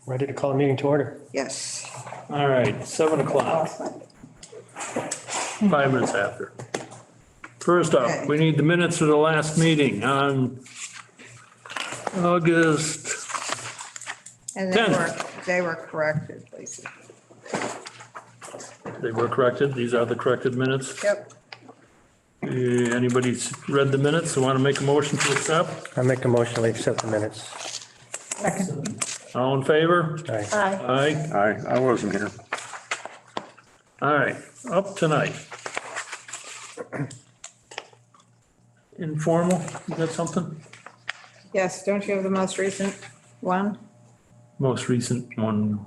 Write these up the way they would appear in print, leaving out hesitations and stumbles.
Ready to call the meeting to order. Yes. All right, 7 o'clock, 5 minutes after. First up, we need the minutes of the last meeting on August. And they were corrected, Lisa. They were corrected. These are the corrected minutes. Yep. Anybody read the minutes and want to make a motion to accept? I make a motion to accept the minutes. Second. All in favor? Aye. Aye. I wasn't here. All right, up tonight. Informal, you got something? Yes, don't you have the most recent one? Most recent one,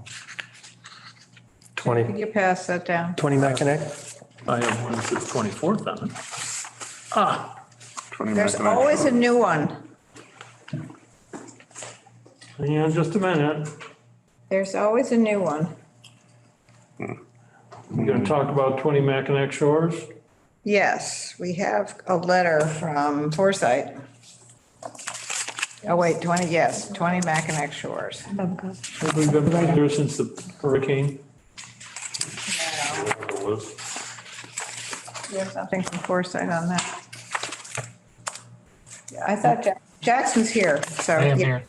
20 Could you pass that down? Mackinac? I have one that says 24th on it. Ah, 20 There's Mackinac always a Road. new one. hang on just a minute. There's always a new one. We're gonna talk about 20 Mackinac Shores. Yes, we have a letter from Foresight. Oh, wait, 20 Mackinac Shores. Have we been there since the hurricane? Whatever it was. You have something from Foresight on that? Yeah, I thought Jackson's here, so. I am yeah, here.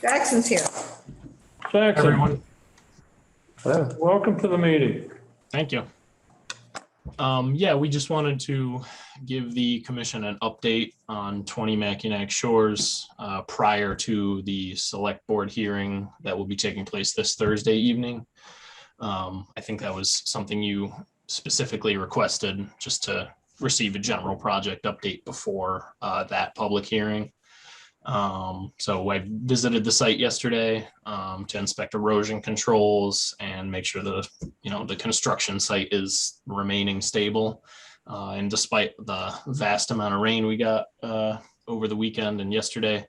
Jackson's here. Jackson, Everyone, Hello. welcome to the meeting. thank you. Yeah, we just wanted to give the commission an update on 20 Mackinac Shores prior to the select board hearing that will be taking place this Thursday evening. I think that was something you specifically requested, just to receive a general project update before that public hearing. So I visited the site yesterday to inspect erosion controls and make sure the construction site is remaining stable. And despite the vast amount of rain we got over the weekend and yesterday,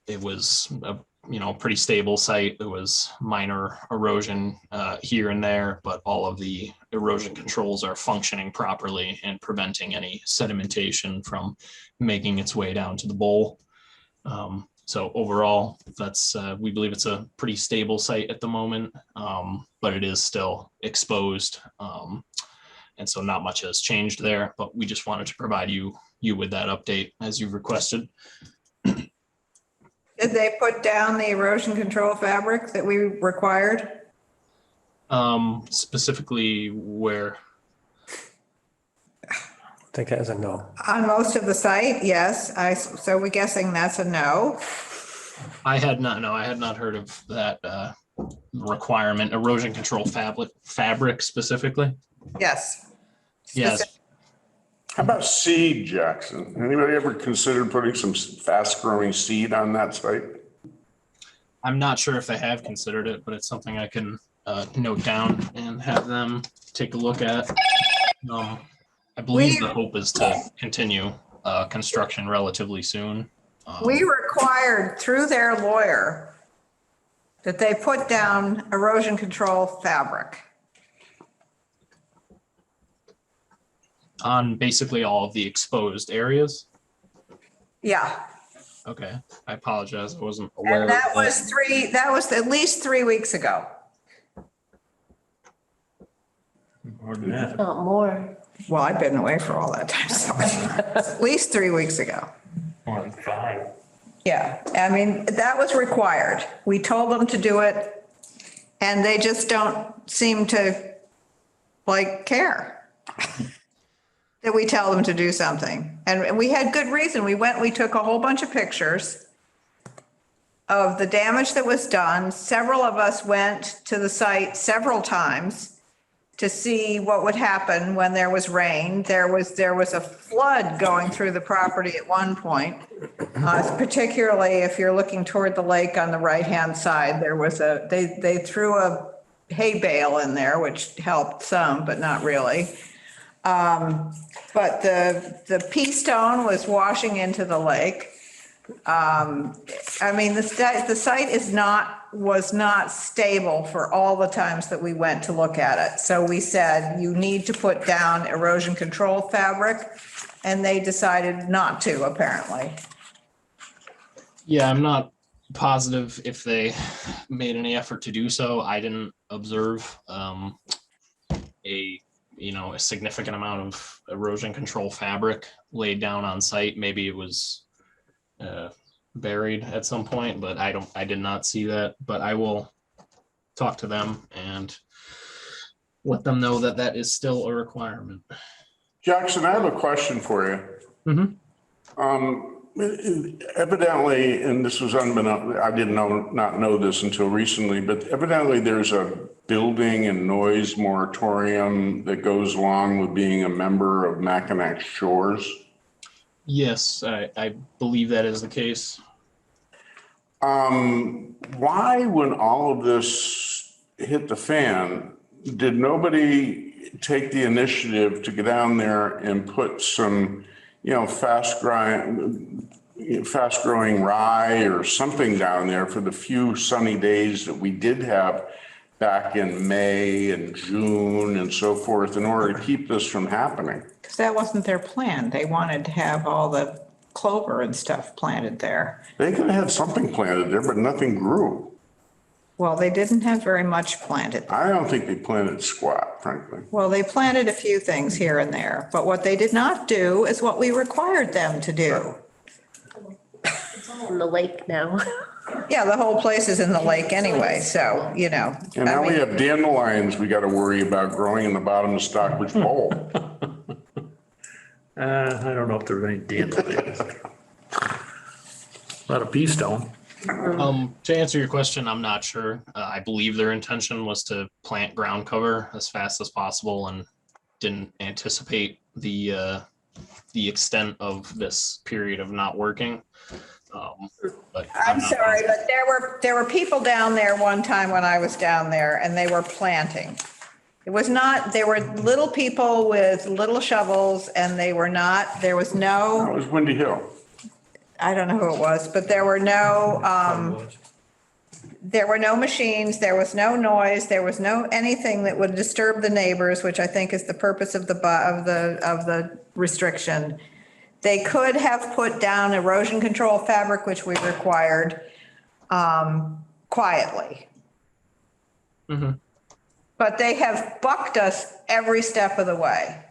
it was a pretty stable site. There was minor erosion here and there, but all of the erosion controls are functioning properly and preventing any sedimentation from making its way down to the bowl. So overall, we believe it's a pretty stable site at the moment, but it is still exposed. And so not much has changed there, but we just wanted to provide you with that update as you've requested. Did they put down the erosion control fabric that we required? Specifically where? I think that is a no. On most of the site, yes. So we're guessing that's a no. I had not heard of that requirement, erosion control fabric specifically. Yes. Yes, How about seed, Jackson? Anybody ever considered putting some fast growing seed on that site? I'm not sure if they have considered it, but it's something I can note down and have them take a look at. I believe the hope is to continue construction relatively soon. We required through their lawyer that they put down erosion control fabric. On basically all of the exposed areas. Yeah. Okay, I apologize. I wasn't aware And of that was at least 3 weeks ago. More than that. Not more. Well, I've been away for all that time, so at least 3 weeks ago. More than 5. Yeah, I mean, that was required. We told them to do it and they just don't seem to care that we tell them to do something. And we had good reason. We took a whole bunch of pictures of the damage that was done. Several of us went to the site several times to see what would happen when there was rain. There was a flood going through the property at one point, particularly if you're looking toward the lake on the right-hand side. There was they threw a hay bale in there, which helped some, but not really. But the pea stone was washing into the lake. I mean, the site was not stable for all the times that we went to look at it. So we said, you need to put down erosion control fabric, and they decided not to, apparently. Yeah, I'm not positive if they made any effort to do so. I didn't observe a significant amount of erosion control fabric laid down on site. Maybe it was buried at some point, but I did not see that. But I will talk to them and let them know that that is still a requirement. Jackson, I have a question for you. Evidently, and this was unbeknownst, I didn't not know this until recently, but evidently there's a building and noise moratorium that goes along with being a member of Mackinac Shores. Yes, I believe that is the case. Why, when all of this hit the fan, did nobody take the initiative to go down there and put some, fast growing rye or something down there for the few sunny days that we did have back in May and June and so forth, in order to keep this from happening? Because that wasn't their plan. They wanted to have all the clover and stuff planted there. They could have had something planted there, but nothing grew. Well, they didn't have very much planted. I don't think they planted squat, frankly. Well, they planted a few things here and there, but what they did not do is what we required them to do. It's all in the lake now. Yeah, the whole place is in the lake anyway, so, And now we have dandelions we got to worry about growing in the bottom of Stockbridge Bowl. I don't know if there's any dandelions. A lot of pea stone. To answer your question, I'm not sure. I believe their intention was to plant ground cover as fast as possible and didn't anticipate the extent of this period of not working. But I'm sorry, but there were people down there one time when I was down there and they were planting. It was not, there were little people with little shovels and there was That no, was Windy Hill. I don't know who it was, but there were no machines, there was no noise, there was no anything that would disturb the neighbors, which I think is the purpose of the restriction. They could have put down erosion control fabric, which we required, quietly. Mm-hmm. But they have bucked us every step of the way.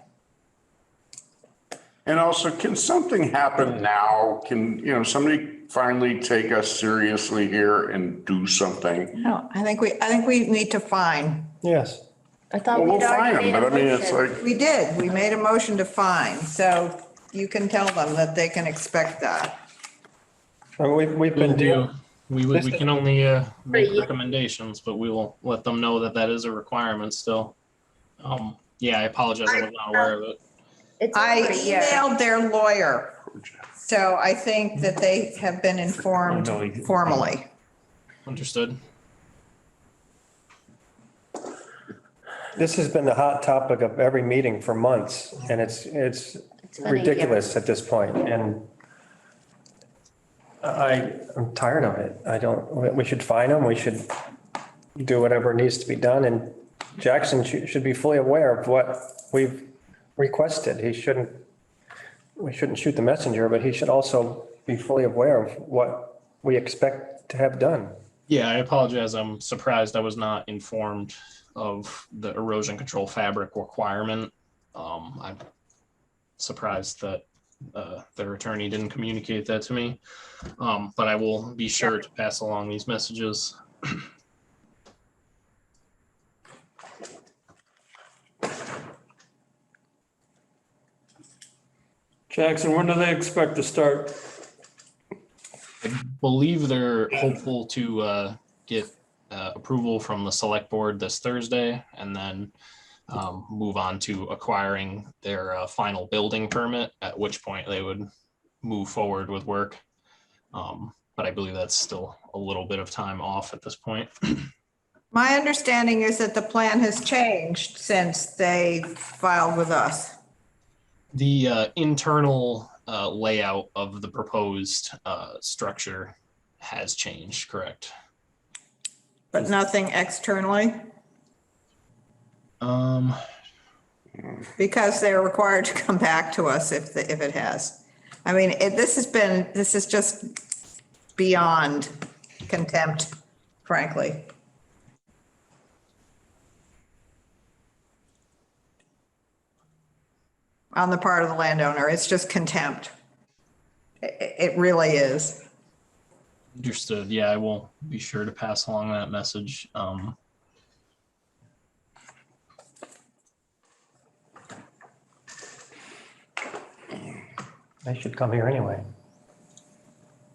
And also, can something happen now? Can, somebody finally take us seriously here and do something? No, I think we need to fine. Yes. I thought Well, we'd we'll fine already them, made but a I mean, it's motion. like, We did. We made a motion to fine, so you can tell them that they can expect that. We've we been do. doing, We can only make Yeah. recommendations, but we will let them know that that is a requirement still. Yeah, I apologize. I was not aware of it. It's I over a year. emailed their lawyer, so I think that they have been informed Oh, no. formally. Understood. this has been the hot topic of every meeting for months, and it's been a year. ridiculous at this point, and I'm tired of it. We should fine them, we should do whatever needs to be done, and Jackson should be fully aware of what we've requested. We shouldn't shoot the messenger, but he should also be fully aware of what we expect to have done. Yeah, I apologize. I'm surprised I was not informed of the erosion control fabric requirement. I'm surprised that their attorney didn't communicate that to me. But I will be sure to pass along these messages. Jackson, when do they expect to start? I believe they're hopeful to get approval from the select board this Thursday and then move on to acquiring their final building permit, at which point they would move forward with work. But I believe that's still a little bit of time off at this point. My understanding is that the plan has changed since they filed with us. The internal layout of the proposed structure has changed, correct? But nothing externally? Because they're required to come back to us if it has. I mean, this is just beyond contempt, frankly. On the part of the landowner, it's just contempt. It really is. Understood. Yeah, I will be sure to pass along that message. They should come here anyway.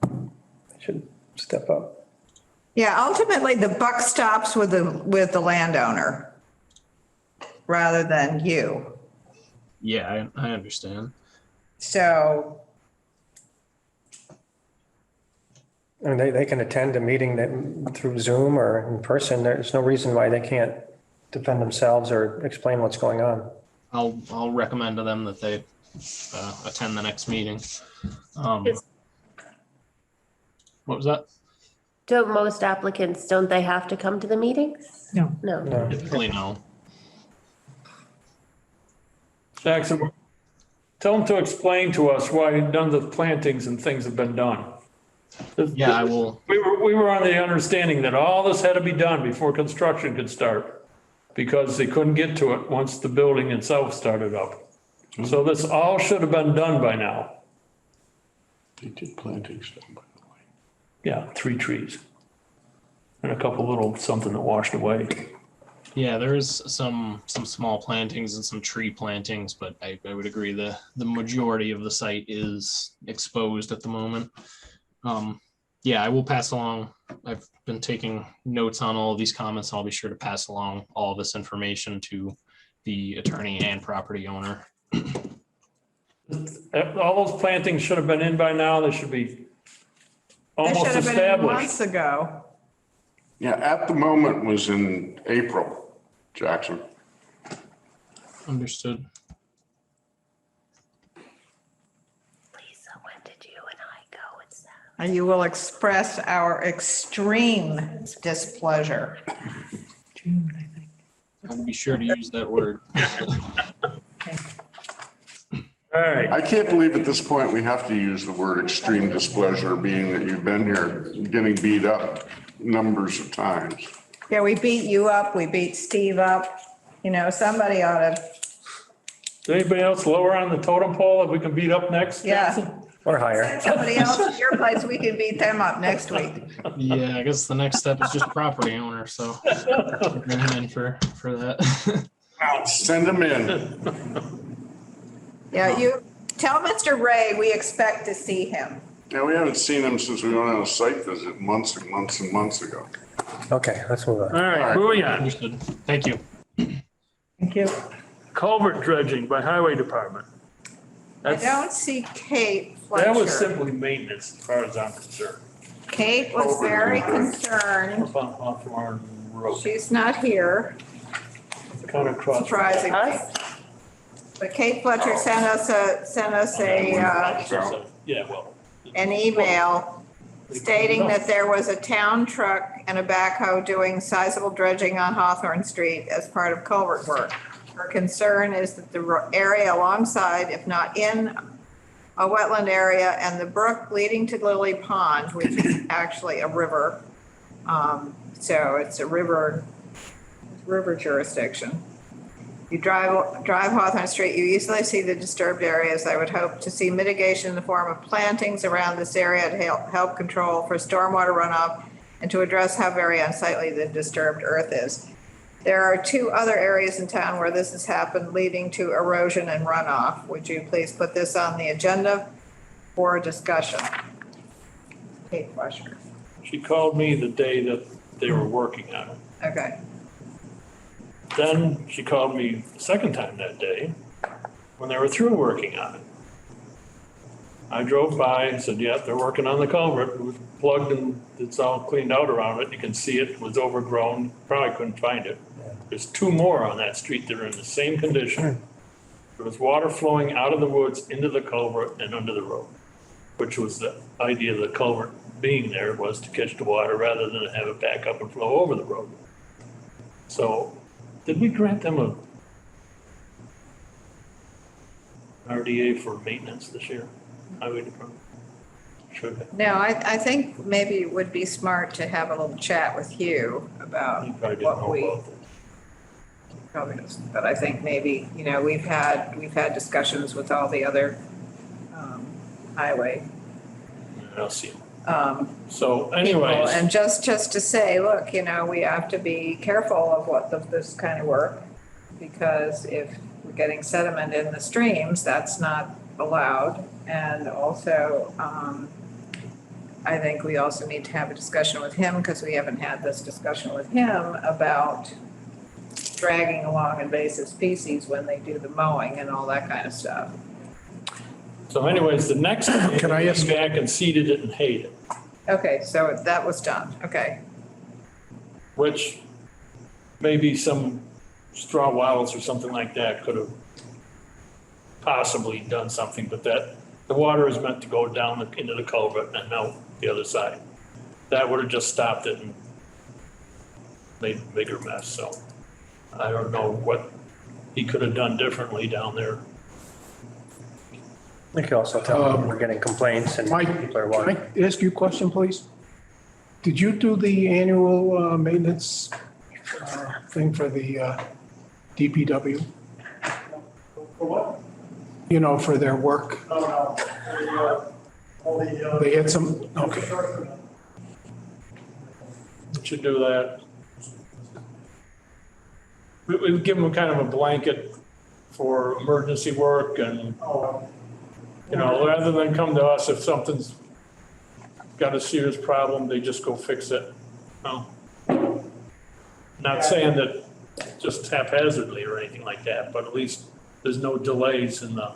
They should step up. Yeah, ultimately, the buck stops with the landowner rather than you. Yeah, I understand. So, I mean, they can attend a meeting that through Zoom or in person. There's no reason why they can't defend themselves or explain what's going on. I'll recommend to them that they attend the next meeting. What was that? Do most applicants, don't they have to come to the meetings? No. No. No. Typically, no. Jackson, tell them to explain to us why none of the plantings and things have been done. Yeah, I will. We were on the understanding that all this had to be done before construction could start because they couldn't get to it once the building itself started up. So this all should have been done by now. They did plantings down by the way. Yeah, 3 trees. And a couple little something that washed away. Yeah, there is some small plantings and some tree plantings, but I would agree the majority of the site is exposed at the moment. Yeah, I will pass along. I've been taking notes on all of these comments. I'll be sure to pass along all this information to the attorney and property owner. All those plantings should have been in by now. They should be they almost should have been in established. months ago. Yeah, at the moment was in April, Jackson. Understood. Lisa, when did you and I go? It's that. And you will express our extreme displeasure. June, I think. I'll be sure to use that word. All right. I can't believe at this point we have to use the word extreme displeasure, being that you've been here getting beat up numbers of times. Yeah, we beat you up, we beat Steve up. You know, somebody ought to, Is anybody else lower on the totem pole that we can beat up next? yeah. Or higher. Somebody else at your place, we can beat them up next week. Yeah, I guess the next step is just property owner, so bring him in for that. Send them in. Yeah, you, tell Mr. Ray we expect to see him. Yeah, we haven't seen them since we went on a site visit months and months and months ago. Okay, let's move on. All right, moving on. Understood. Thank you. Thank you. Culvert dredging by Highway Department. I That's, don't see Kate Fletcher. that was simply maintenance as far as I'm concerned. Kate was very concerned. Up on Hawthorne Road, She's not here, kind of cross. surprisingly. Us? But Kate Fletcher sent us Yeah, well. an email stating that there was a town truck and a backhoe doing sizable dredging on Hawthorne Street as part of culvert work. Her concern is that the area alongside, if not in a wetland area, and the brook leading to Lily Pond, which is actually a river. So it's a river jurisdiction. You drive Hawthorne Street, you easily see the disturbed areas. I would hope to see mitigation in the form of plantings around this area to help control for stormwater runoff and to address how very unsightly the disturbed earth is. There are 2 other areas in town where this has happened, leading to erosion and runoff. Would you please put this on the agenda for discussion? Kate Fletcher. She called me the day that they were working on it. Okay. Then she called me the second time that day when they were through working on it. I drove by and said, yeah, they're working on the culvert. It was plugged and it's all cleaned out around it. You can see it was overgrown. Probably couldn't find it. There's 2 more on that street that are in the same condition. There was water flowing out of the woods into the culvert and under the road, which was the idea of the culvert being there, was to catch the water rather than have it back up and flow over the road. So did we grant them a RDA for maintenance this year? Highway Department? Should have. No, I think maybe it would be smart to have a little chat with Hugh about He probably didn't what know we, about this. probably doesn't, but I think maybe, you know, we've had discussions with all the other highway I'll see. So people. anyways, And just to say, look, you know, we have to be careful of this kind of work, because if we're getting sediment in the streams, that's not allowed. And also, I think we also need to have a discussion with him, because we haven't had this discussion with him about dragging along invasive species when they do the mowing and all that kind of stuff. so anyways, the next thing, Can I ask- back and seeded it and hayed it, Okay, so that was done, okay. which maybe some straw wattles or something like that could have possibly done something, but that, the water is meant to go down into the culvert and out the other side. That would have just stopped it and made a bigger mess, so I don't know what he could have done differently down there. We could also tell them we're getting complaints and Mike, people are can watching. I ask you a question, please? Did you do the annual maintenance thing for the DPW? For what? You know, for their work? No. They had some, okay. Should do that. We would give them kind of a blanket for emergency work and, you know, rather than come to us if something's got a serious problem, they just go fix it. No. Not saying that just haphazardly or anything like that, but at least there's no delays in the,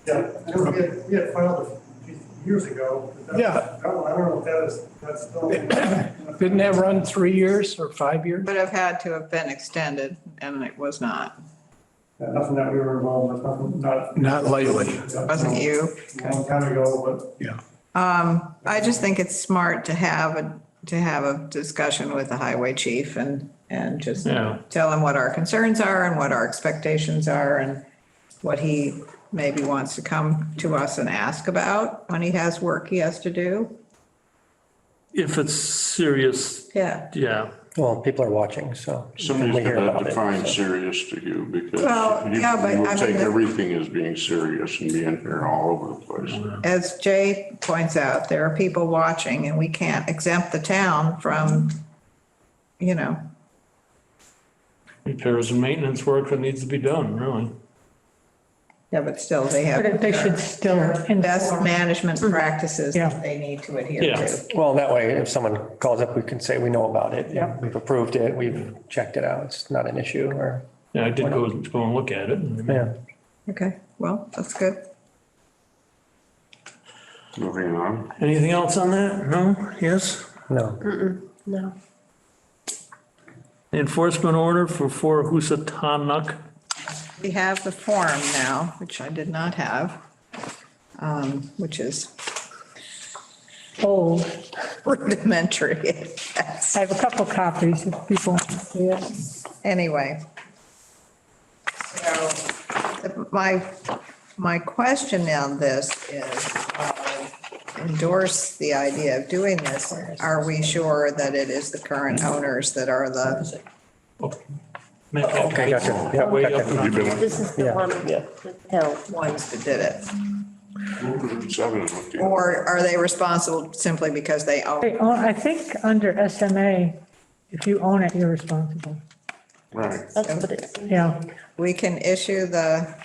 Yeah, I know we had filed it years ago. but that- Yeah. that one, I don't know if that's still. Didn't that run 3 years or 5 years? Would have had to have been extended, and it was not. Nothing that we were involved with, nothing, not. Not lately. Wasn't you? A long time ago, but Yeah. I just think it's smart to have a discussion with the highway chief and just Yeah. tell him what our concerns are and what our expectations are and what he maybe wants to come to us and ask about when he has work he has to do. if it's serious, Yeah. yeah. Well, people are watching, so. Somebody's we hear gonna about it, define so. serious to you because Well, you yeah, but you I will take mean, everything as being serious and being here all over the place. As Jay points out, there are people watching and we can't exempt the town from, you know, Repairs and maintenance work that needs to be done, really. yeah, but still they have. But they should still Best inform. management practices Yeah. that they need to adhere Yeah. to. Well, that way, if someone calls up, we can say we know about it. Yep. We've approved it, we've checked it out, it's not an issue, or, Yeah, I did go and look at it. and- yeah. Okay, well, that's good. Moving on. Anything else on that? No? Yes? No. No. Enforcement order for Housatonic. We have the form now, which I did not have, which is Old. rudimentary. Yes. I have a couple copies if people want to see it. Anyway. So my question on this is, endorse the idea of doing this. Are we sure that it is the current owners that are the, Okay, gotcha. Yeah, Way gotcha. up front. This is the Yeah, one yeah. with the hill. ones that did it? 7 is what the- Or are they responsible simply because they own? They own, I think under SMA, if you own it, you're responsible. Right. That's what it says. Yeah. We can issue the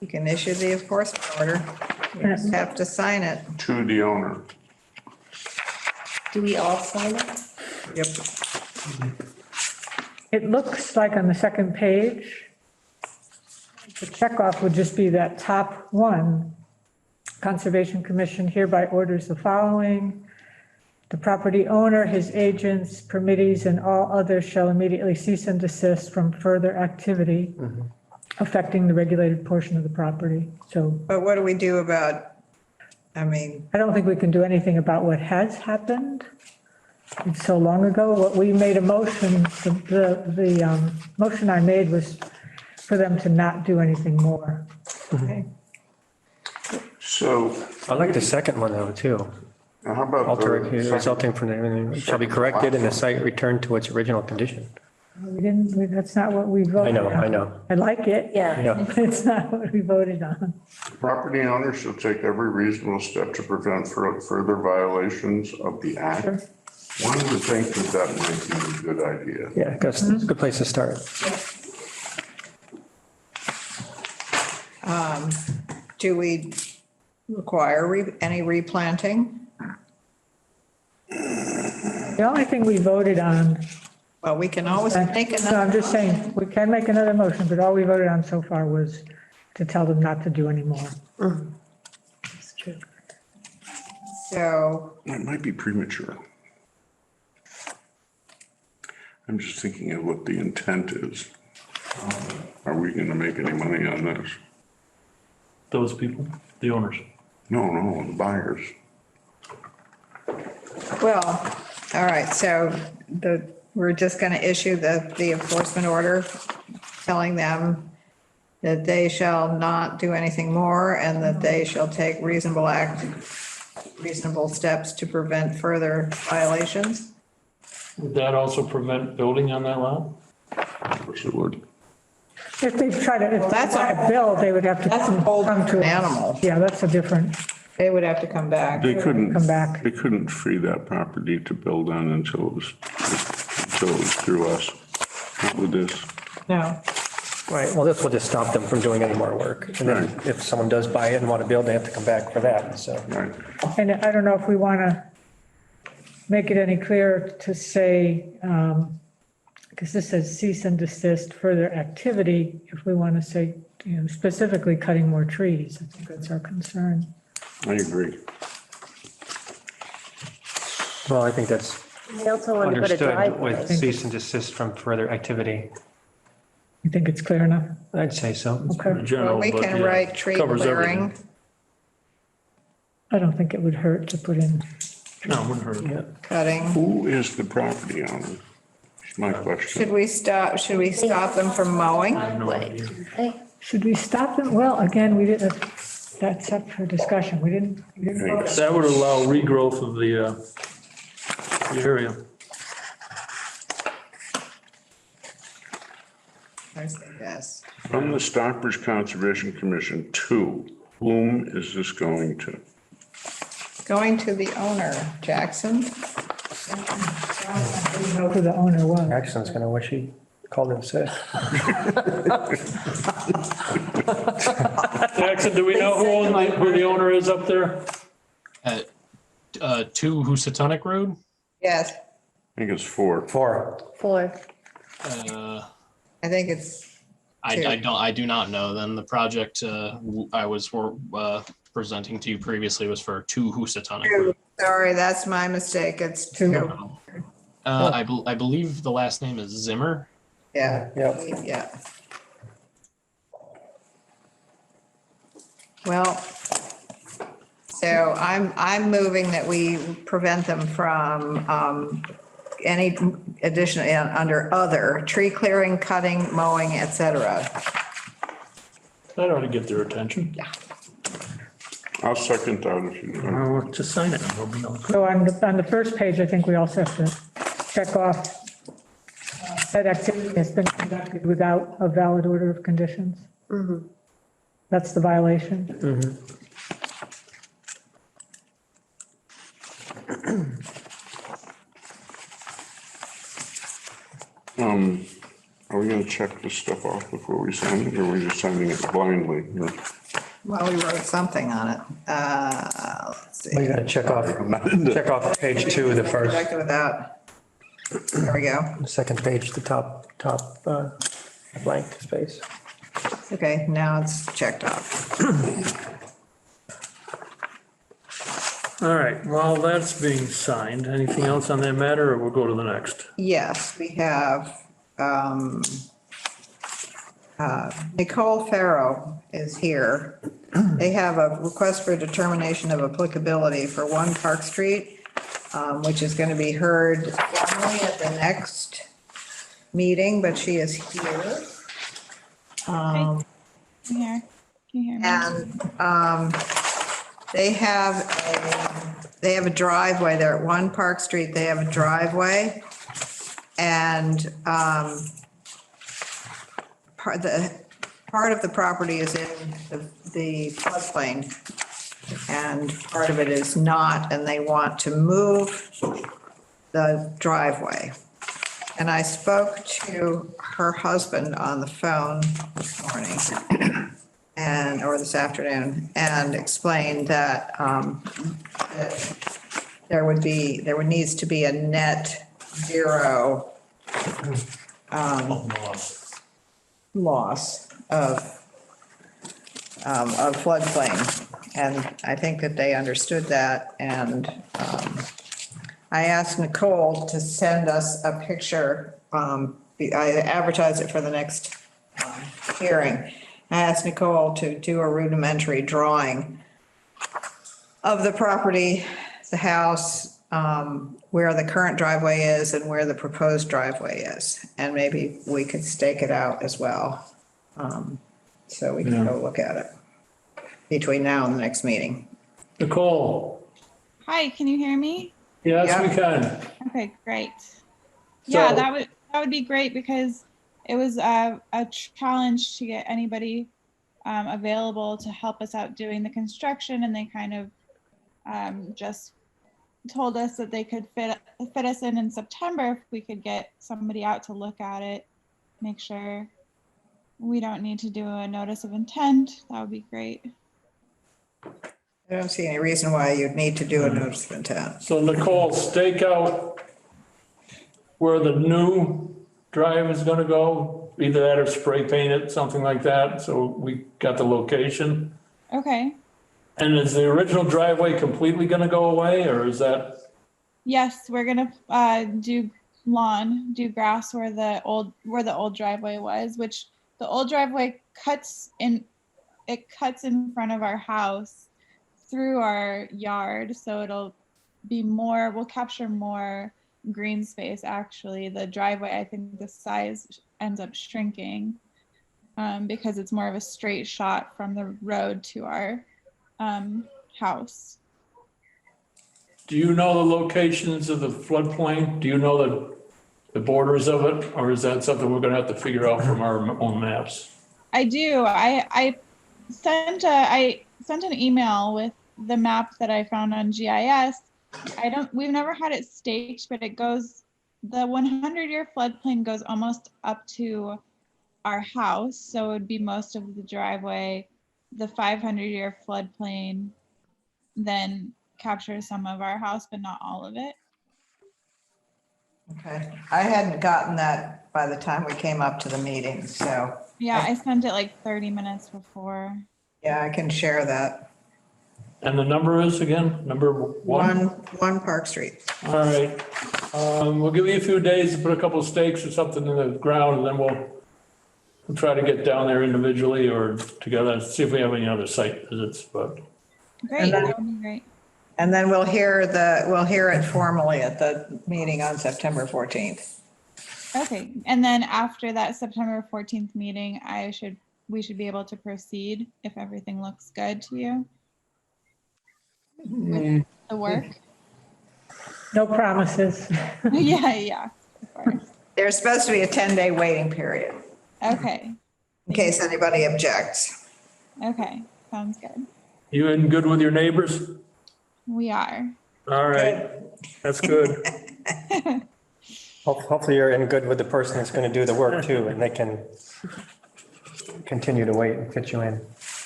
enforcement order. We just have to sign it. To the owner. Do we all sign it? Yep. It looks like on the second page, the checkoff would just be that top one. Conservation Commission hereby orders the following. The property owner, his agents, permittees, and all others shall immediately cease and desist from further activity affecting the regulated portion of the property. So But what do we do about, I mean, I don't think we can do anything about what has happened. It's so long ago. What we made a motion, the motion I made was for them to not do anything more. okay. So I like the second one though, too. now how about Alter the second- resulting from the, shall be corrected and the site returned to its original condition. That's not what we voted on. I know. I like it. Yeah. Yeah. But it's not what we voted on. Property owner shall take every reasonable step to prevent further violations of the act. One would think that might be a good idea. Yeah, because it's a good place to start. Do we require any replanting? The only thing we voted on, Well, we can always make no, another. I'm just saying, we can make another motion, but all we voted on so far was to tell them not to do any more. That's true. So, It might be premature. I'm just thinking of what the intent is. Are we gonna make any money on this? Those people, the owners. No, the buyers. well, all right, so we're just going to issue the enforcement order telling them that they shall not do anything more and that they shall take reasonable steps to prevent further violations. Would that also prevent building on that lot? Of course it would. If they try to, if they that's try to build, they would have to That's a whole come to. different animal. Yeah, that's a different, They would have to come back. They couldn't. come back. They couldn't free that property to build on until it was through us. Not with this. No. Right, well, this will just stop them from doing any more work. And then Right. if someone does buy it and want to build, they have to come back for that, so. Right. And I don't know if we want to make it any clearer to say, because this says cease and desist further activity, if we want to say, specifically cutting more trees, I think that's our concern. I agree. Well, I think that's They also want to put a understood driveway. with cease and desist from further activity. You think it's clear enough? I'd say so. Okay. General, Well, we but can yeah, write tree covers clearing. everything. I don't think it would hurt to put in, No, it wouldn't hurt. Yeah. Cutting. Who is the property owner? That's my question. Should we stop them from mowing? Driveway, do they? should we stop them? Well, again, we didn't, that's up for discussion. We didn't vote. That would allow regrowth of the area. Yes. From the Stockbridge Conservation Commission to whom is this going to? Going to the owner, Jackson. We know who the owner was. Jackson's gonna wish he called in sick. Jackson, do we know who the owner is up there? At 2 Housatonic Road. Yes, I think it's 4. 4. 4. I think it's, I do not know. Then the project I was presenting to you previously was for 2 Housatonic Road. sorry, that's my mistake. It's two. I believe the last name is Zimmer. Yeah. Yep. Yeah. Well, so I'm moving that we prevent them from any additional, under other, tree clearing, cutting, mowing, et cetera. That ought to get their attention. I'll second that if you want. Well, just sign it. It'll be all- So on the first page, I think we also have to check off that activity has been conducted without a valid order of conditions. That's the violation. Are we gonna check this stuff off before we sign it, or are we just signing it blindly? Well, we wrote something on it. Let's see. We gotta check off page 2, the first, Conducted without, there we go. the second page, the top blank space. Okay, now it's checked off. All right, while that's being signed, anything else on that matter, or we'll go to the next? Yes, we have, Nicole Farrow is here. They have a request for determination of applicability for 1 Park Street, which is going to be heard formally at the next meeting, but she is here. Can you hear me? And They have a driveway there at 1 Park Street. They have a driveway. And part of the property is in the floodplain. And part of it is not, and they want to move the driveway. And I spoke to her husband on the phone this morning or this afternoon, and explained that there needs to be a net zero loss of floodplain. And I think that they understood that. And I asked Nicole to send us a picture. I advertised it for the next hearing. I asked Nicole to do a rudimentary drawing of the property, the house, where the current driveway is and where the proposed driveway is. And maybe we could stake it out as well. So we can go look at it between now and the next meeting. Nicole? Hi, can you hear me? Yes, Yeah. we can. Okay, great. Yeah, So- that would be great, because it was a challenge to get anybody available to help us out doing the construction, and they kind of just told us that they could fit us in September if we could get somebody out to look at it, make sure we don't need to do a notice of intent. That would be great. I don't see any reason why you'd need to do a notice of intent. So Nicole, stake out where the new drive is gonna go, either that or spray paint it, something like that, so we got the location. Okay. And is the original driveway completely gonna go away, or is that, Yes, we're gonna do grass where the old driveway was, which the old driveway cuts in front of our house through our yard, so we'll capture more green space. Actually, the driveway, I think the size ends up shrinking because it's more of a straight shot from the road to our house. do you know the locations of the floodplain? Do you know the borders of it, or is that something we're gonna have to figure out from our own maps? I do. I sent an email with the map that I found on GIS. We've never had it staked, but it goes, the 100-year floodplain goes almost up to our house. So it would be most of the driveway. The 500-year floodplain then captures some of our house, but not all of it. Okay. I hadn't gotten that by the time we came up to the meeting, so Yeah, I sent it like 30 minutes before. yeah, I can share that. And the number is again, number one? 1 Park Street. All right. We'll give you a few days to put a couple of stakes or something in the ground, and then we'll try to get down there individually or together and see if we have any other site visits, but. Great, that would be great. And then we'll hear it formally at the meeting on September 14th. Okay, and then after that September 14th meeting, we should be able to proceed if everything looks good to you with the work. No promises. Yeah, of course. There's supposed to be a 10-day waiting period Okay, in case anybody objects. okay, sounds good. You in good with your neighbors? We are. All right, that's good. Hopefully you're in good with the person that's going to do the work too, and they can continue to wait and fit you in.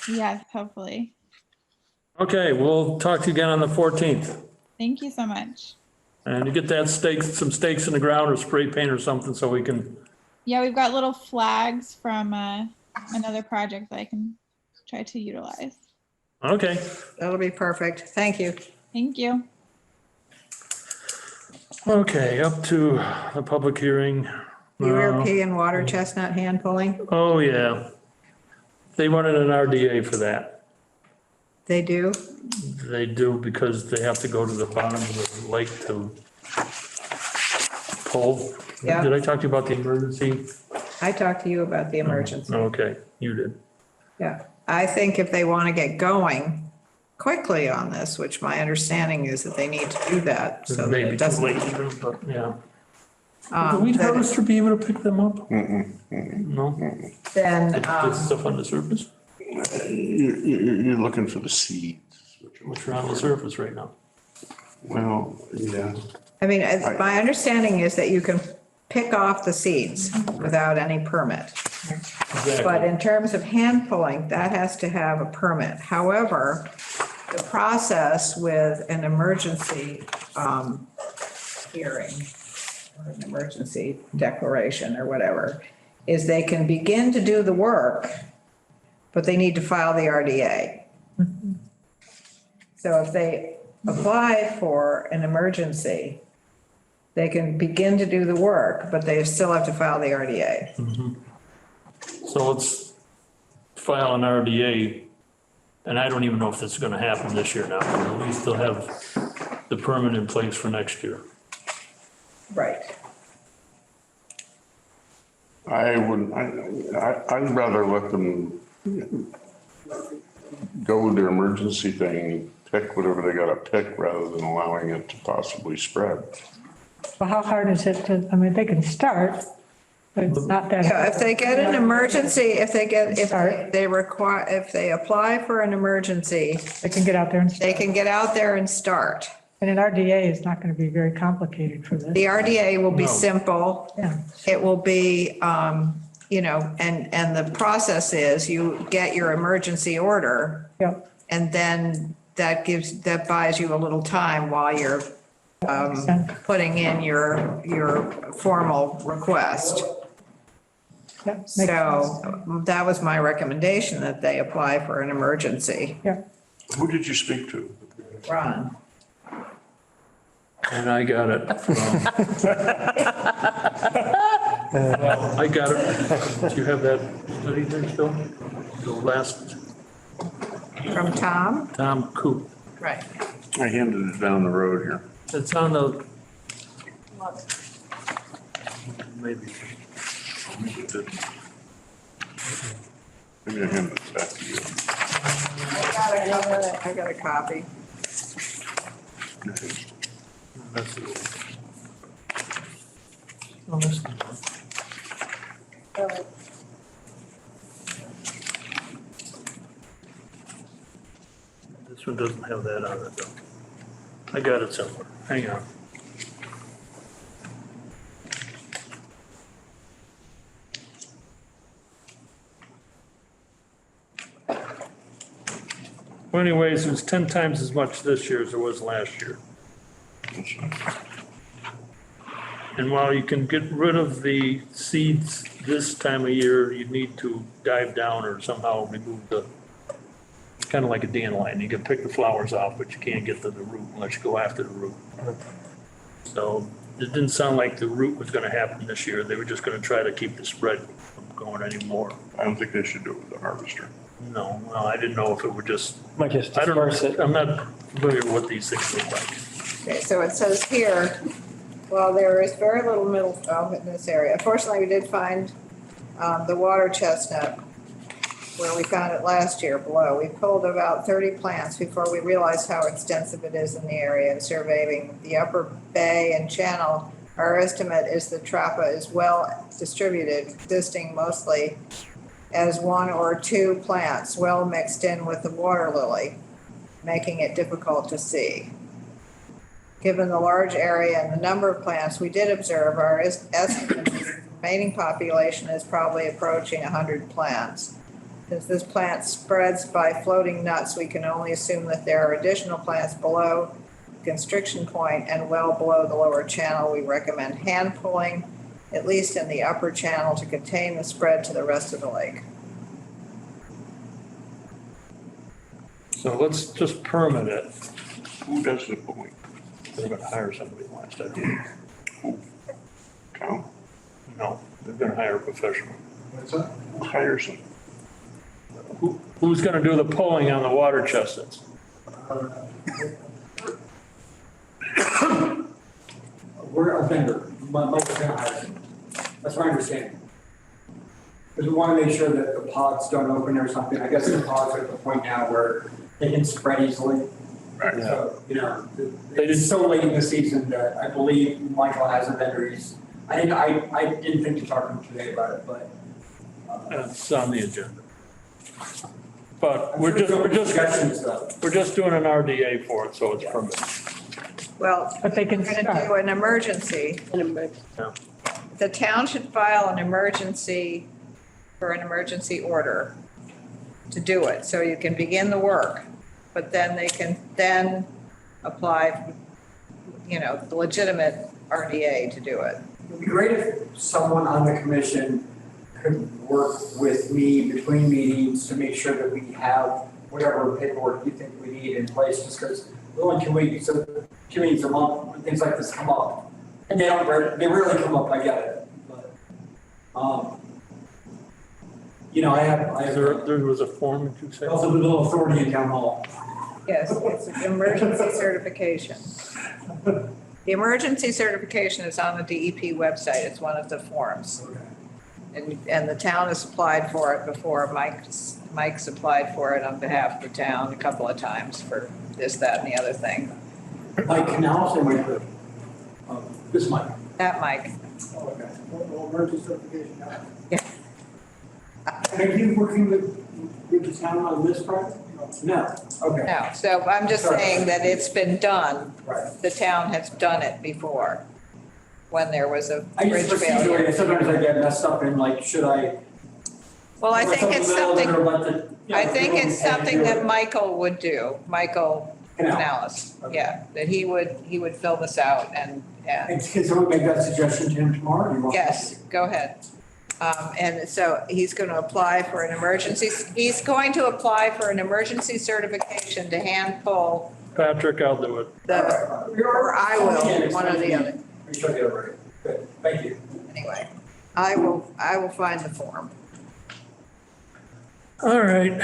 Yes, hopefully. Okay, we'll talk to you again on the 14th. Thank you so much. And you get that some stakes in the ground or spray paint or something so we can, Yeah, we've got little flags from another project that I can try to utilize. okay. That'll be perfect. Thank you. Thank you. Okay, up to the public hearing. European water chestnut hand pulling, Oh, yeah. They wanted an RDA for that. they do. They do because they have to go to the bottom of the lake to pull. Yeah. Did I talk to you about the emergency? I talked to you about the emergency. Okay, you did. Yeah, I think if they want to get going, quickly on this, which my understanding is that they need to do that. So that Maybe it too doesn't. late even, but yeah. Would the weed that- harvester be able to pick them up? No? Then, There's stuff on the surface, You're looking for the seeds. which are on the surface right now. Well, yeah. I mean, my understanding is that you can pick off the seeds without any permit. But Exactly. in terms of hand pulling, that has to have a permit. However, the process with an emergency hearing, or an emergency declaration or whatever, is they can begin to do the work, but they need to file the RDA. So if they apply for an emergency, they can begin to do the work, but they still have to file the RDA. So let's file an RDA, and I don't even know if this is gonna happen this year now. We still have the permit in place for next year. Right. I wouldn't, I'd rather let them go with their emergency thing, pick whatever they gotta pick rather than allowing it to possibly spread. Well, how hard is it to, I mean, they can start, but it's not that. Yeah, if they get an emergency, if Start. they require, if they apply for an emergency, They can get out there and they start. can get out there and start. And an RDA is not going to be very complicated for this. The RDA will be No. simple. Yeah. It will be, you know, and the process is you get your emergency order Yep. and then that buys you a little time while you're Makes sense. putting in your formal request. Yep, makes sense. So that was my recommendation, that they apply for an emergency. Yeah. Who did you speak to? Ron? And I got it from. Well, I got it. Do you have that study there still? The last, From Tom? Tom Coop. Right. I handed it down the road here. It's on the. Maybe. Maybe I handed it back to you. I got a copy. That's it. Oh, that's the one. This one doesn't have that on it though. I got it somewhere. Hang on. Well, anyways, it was 10 times as much this year as it was last year. And while you can get rid of the seeds this time of year, you need to dive down or somehow remove the, kind of like a dandelion. You can pick the flowers off, but you can't get to the root unless you go after the root. So it didn't sound like the root was gonna happen this year. They were just gonna try to keep the spread from going anymore. I don't think they should do it with the harvester. No, well, I didn't know if it would just, Might just I don't disperse know, it. I'm not familiar with what these things look like. Okay, so it says here, well, there is very little middle, in this area. Unfortunately, we did find the water chestnut where we found it last year below. We pulled about 30 plants before we realized how extensive it is in the area and surveying the upper bay and channel. Our estimate is the trappa is well distributed, existing mostly as one or two plants well mixed in with the water lily, making it difficult to see. Given the large area and the number of plants we did observe, our estimate is the remaining population is probably approaching 100 plants. Since this plant spreads by floating nuts, we can only assume that there are additional plants below the constriction point and well below the lower channel. We recommend hand pulling, at least in the upper channel, to contain the spread to the rest of the lake. So let's just permit it. Who does the pulling? They're gonna hire somebody last time. Town? No, they're gonna hire a professional. What's that? Hire some. Who's gonna do the pulling on the water chestnuts? We're a vendor, Michael's gonna hire him. That's my understanding. Because we want to make sure that the pods don't open or something. I guess the pods are at the point now where they can spread easily. Right. So, you know, They it's just- so late in the season that I believe Michael has a vendor. I didn't think to talk to him today about it, but. It's on the agenda. But I'm we're sure just, suggestions though. we're just doing an RDA for it, so it's permitted. Well, But they can we're going to start. do an emergency. Yeah. The town should file an emergency for an emergency order to do it, so you can begin the work. But then they can then apply, you know, the legitimate RDA to do it. It'd be great if someone on the commission could work with me between meetings to make sure that we have whatever paperwork you think we need in place, just because we're only 2 weeks, so 2 meetings a month, when things like this come up. And they rarely come up, I get it, but, you know, I have There was a form, did you say? also the little authority in town hall. Yes, it's an emergency certification. The emergency certification is on the DEP website. It's one of the forms. And the town has applied for it before. Mike's applied for it on behalf of the town a couple of times for this, that, and the other thing. Mike Canals or Mike Hood? This Mike. That Mike. Oh, okay. Emergency certification now. Yeah. Are you working with the town on this project? No, okay. No, so I'm just saying that it's been done. Right. The town has done it before when there was a I bridge just failure. procedurally, sometimes I get messed up in like, should I? Well, I think it's something, I think it's it's something that Michael would do, Michael Canal. Canales. Okay. Yeah, that he would fill this out and, Can someone make that suggestion to him tomorrow? You want- yes, go ahead. And so he's going to apply for an emergency, he's going to apply for an emergency certification to hand pull Patrick, I'll do it. the, or I will, one or the other. We should get it right. Good, thank you. Anyway, I will find the form. All right.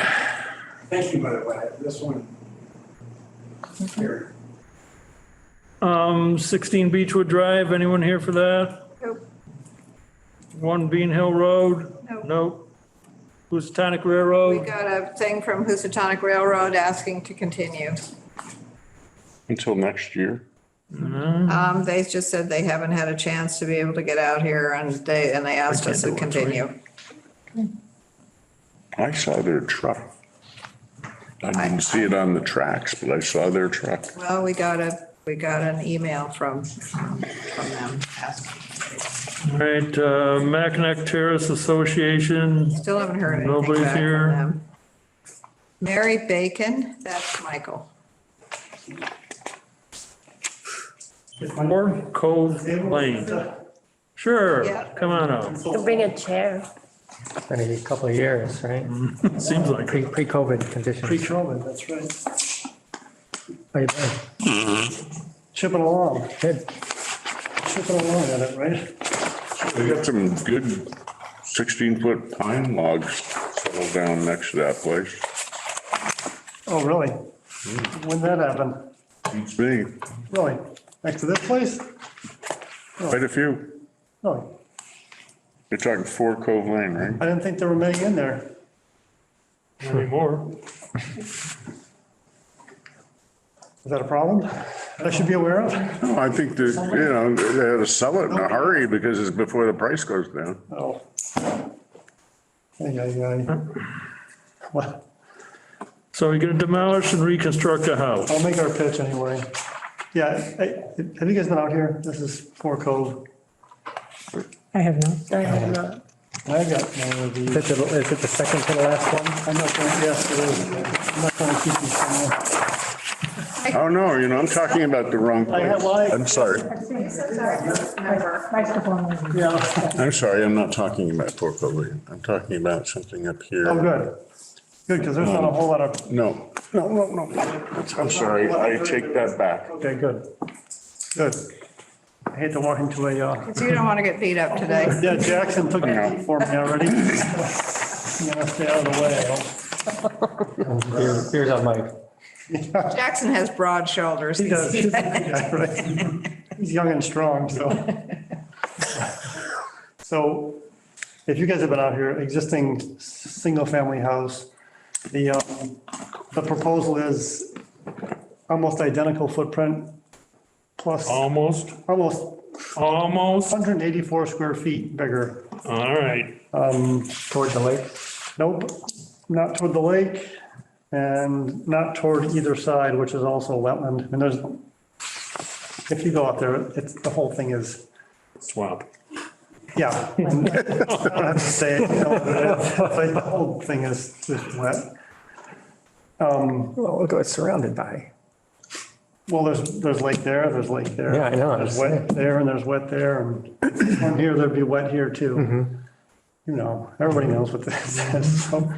Thank you, by the way, this one. Here. 16 Beechwood Drive, anyone here for that? Nope. 1 Bean Hill Road? Nope. Nope. Housatonic We Railroad? got a thing from Housatonic Railroad asking to continue. Until next year. They just said they haven't had a chance to be able to get out here and they asked us to continue. I saw their truck. I didn't see it on the tracks, but I saw their truck. Well, we got an email from them asking. All right, Mackinac Terrace Association, Still haven't heard anything Nobody's back from here. them. Mary Bacon, that's Michael. 4 Cove Lane. Sure, Yeah. come on out. Can bring a chair. It's been a couple of years, right? Seems like it. Pre-COVID conditions. Pre-COVID, that's right. How you been? Chipping along, Good. chipping along at it, right? They got some good 16-foot pine logs settled down next to that place. Oh, really? When'd that happen? Beats me. Really? Next to this place? Quite a few. Really? You're talking 4 Cove Lane, right? I didn't think there were many in there. Anymore. Is that a problem that I should be aware of? No, I think that, you know, they had to sell it in a hurry because it's before the price goes down. Oh. Ay. Well, So you're gonna demolish and reconstruct a house. I'll make our pitch anyway. Yeah, have you guys been out here? This is Four Cove. I have not. I have not. I got one of these. Is it the second to the last one? I'm not going, yes, it is. I'm not going to keep these somewhere. Oh, no, you know, I'm talking about the wrong I have place. like- I'm sorry. Yeah. I'm sorry, I'm not talking about 4 Cove Lane. I'm talking about something up here. Oh, good. Good, because there's not a whole lot of, No. I'm sorry, I take that back. okay, good. Good. I hate to walk into a, So you don't want to get beat up today. yeah, Jackson took it for me already. You gotta stay out of the way. Here's on Mike. Jackson has broad shoulders. He does. He's a big guy, right? He's young and strong, so. So if you guys have been out here, existing single-family house, the the proposal is almost identical footprint plus Almost, almost almost. 184 square feet bigger. All right. Toward the lake. Nope, not toward the lake and not toward either side, which is also wetland. And there's, if you go out there, it's, the whole thing is, Swamp. yeah. I don't have to say it, you know, it's like the whole thing is just wet. Well, look what it's surrounded by. Well, there's lake there, there's lake there. Yeah, I know. There's wet there and there's wet there and here, there'd be wet here too. You know, everybody knows what this is. So,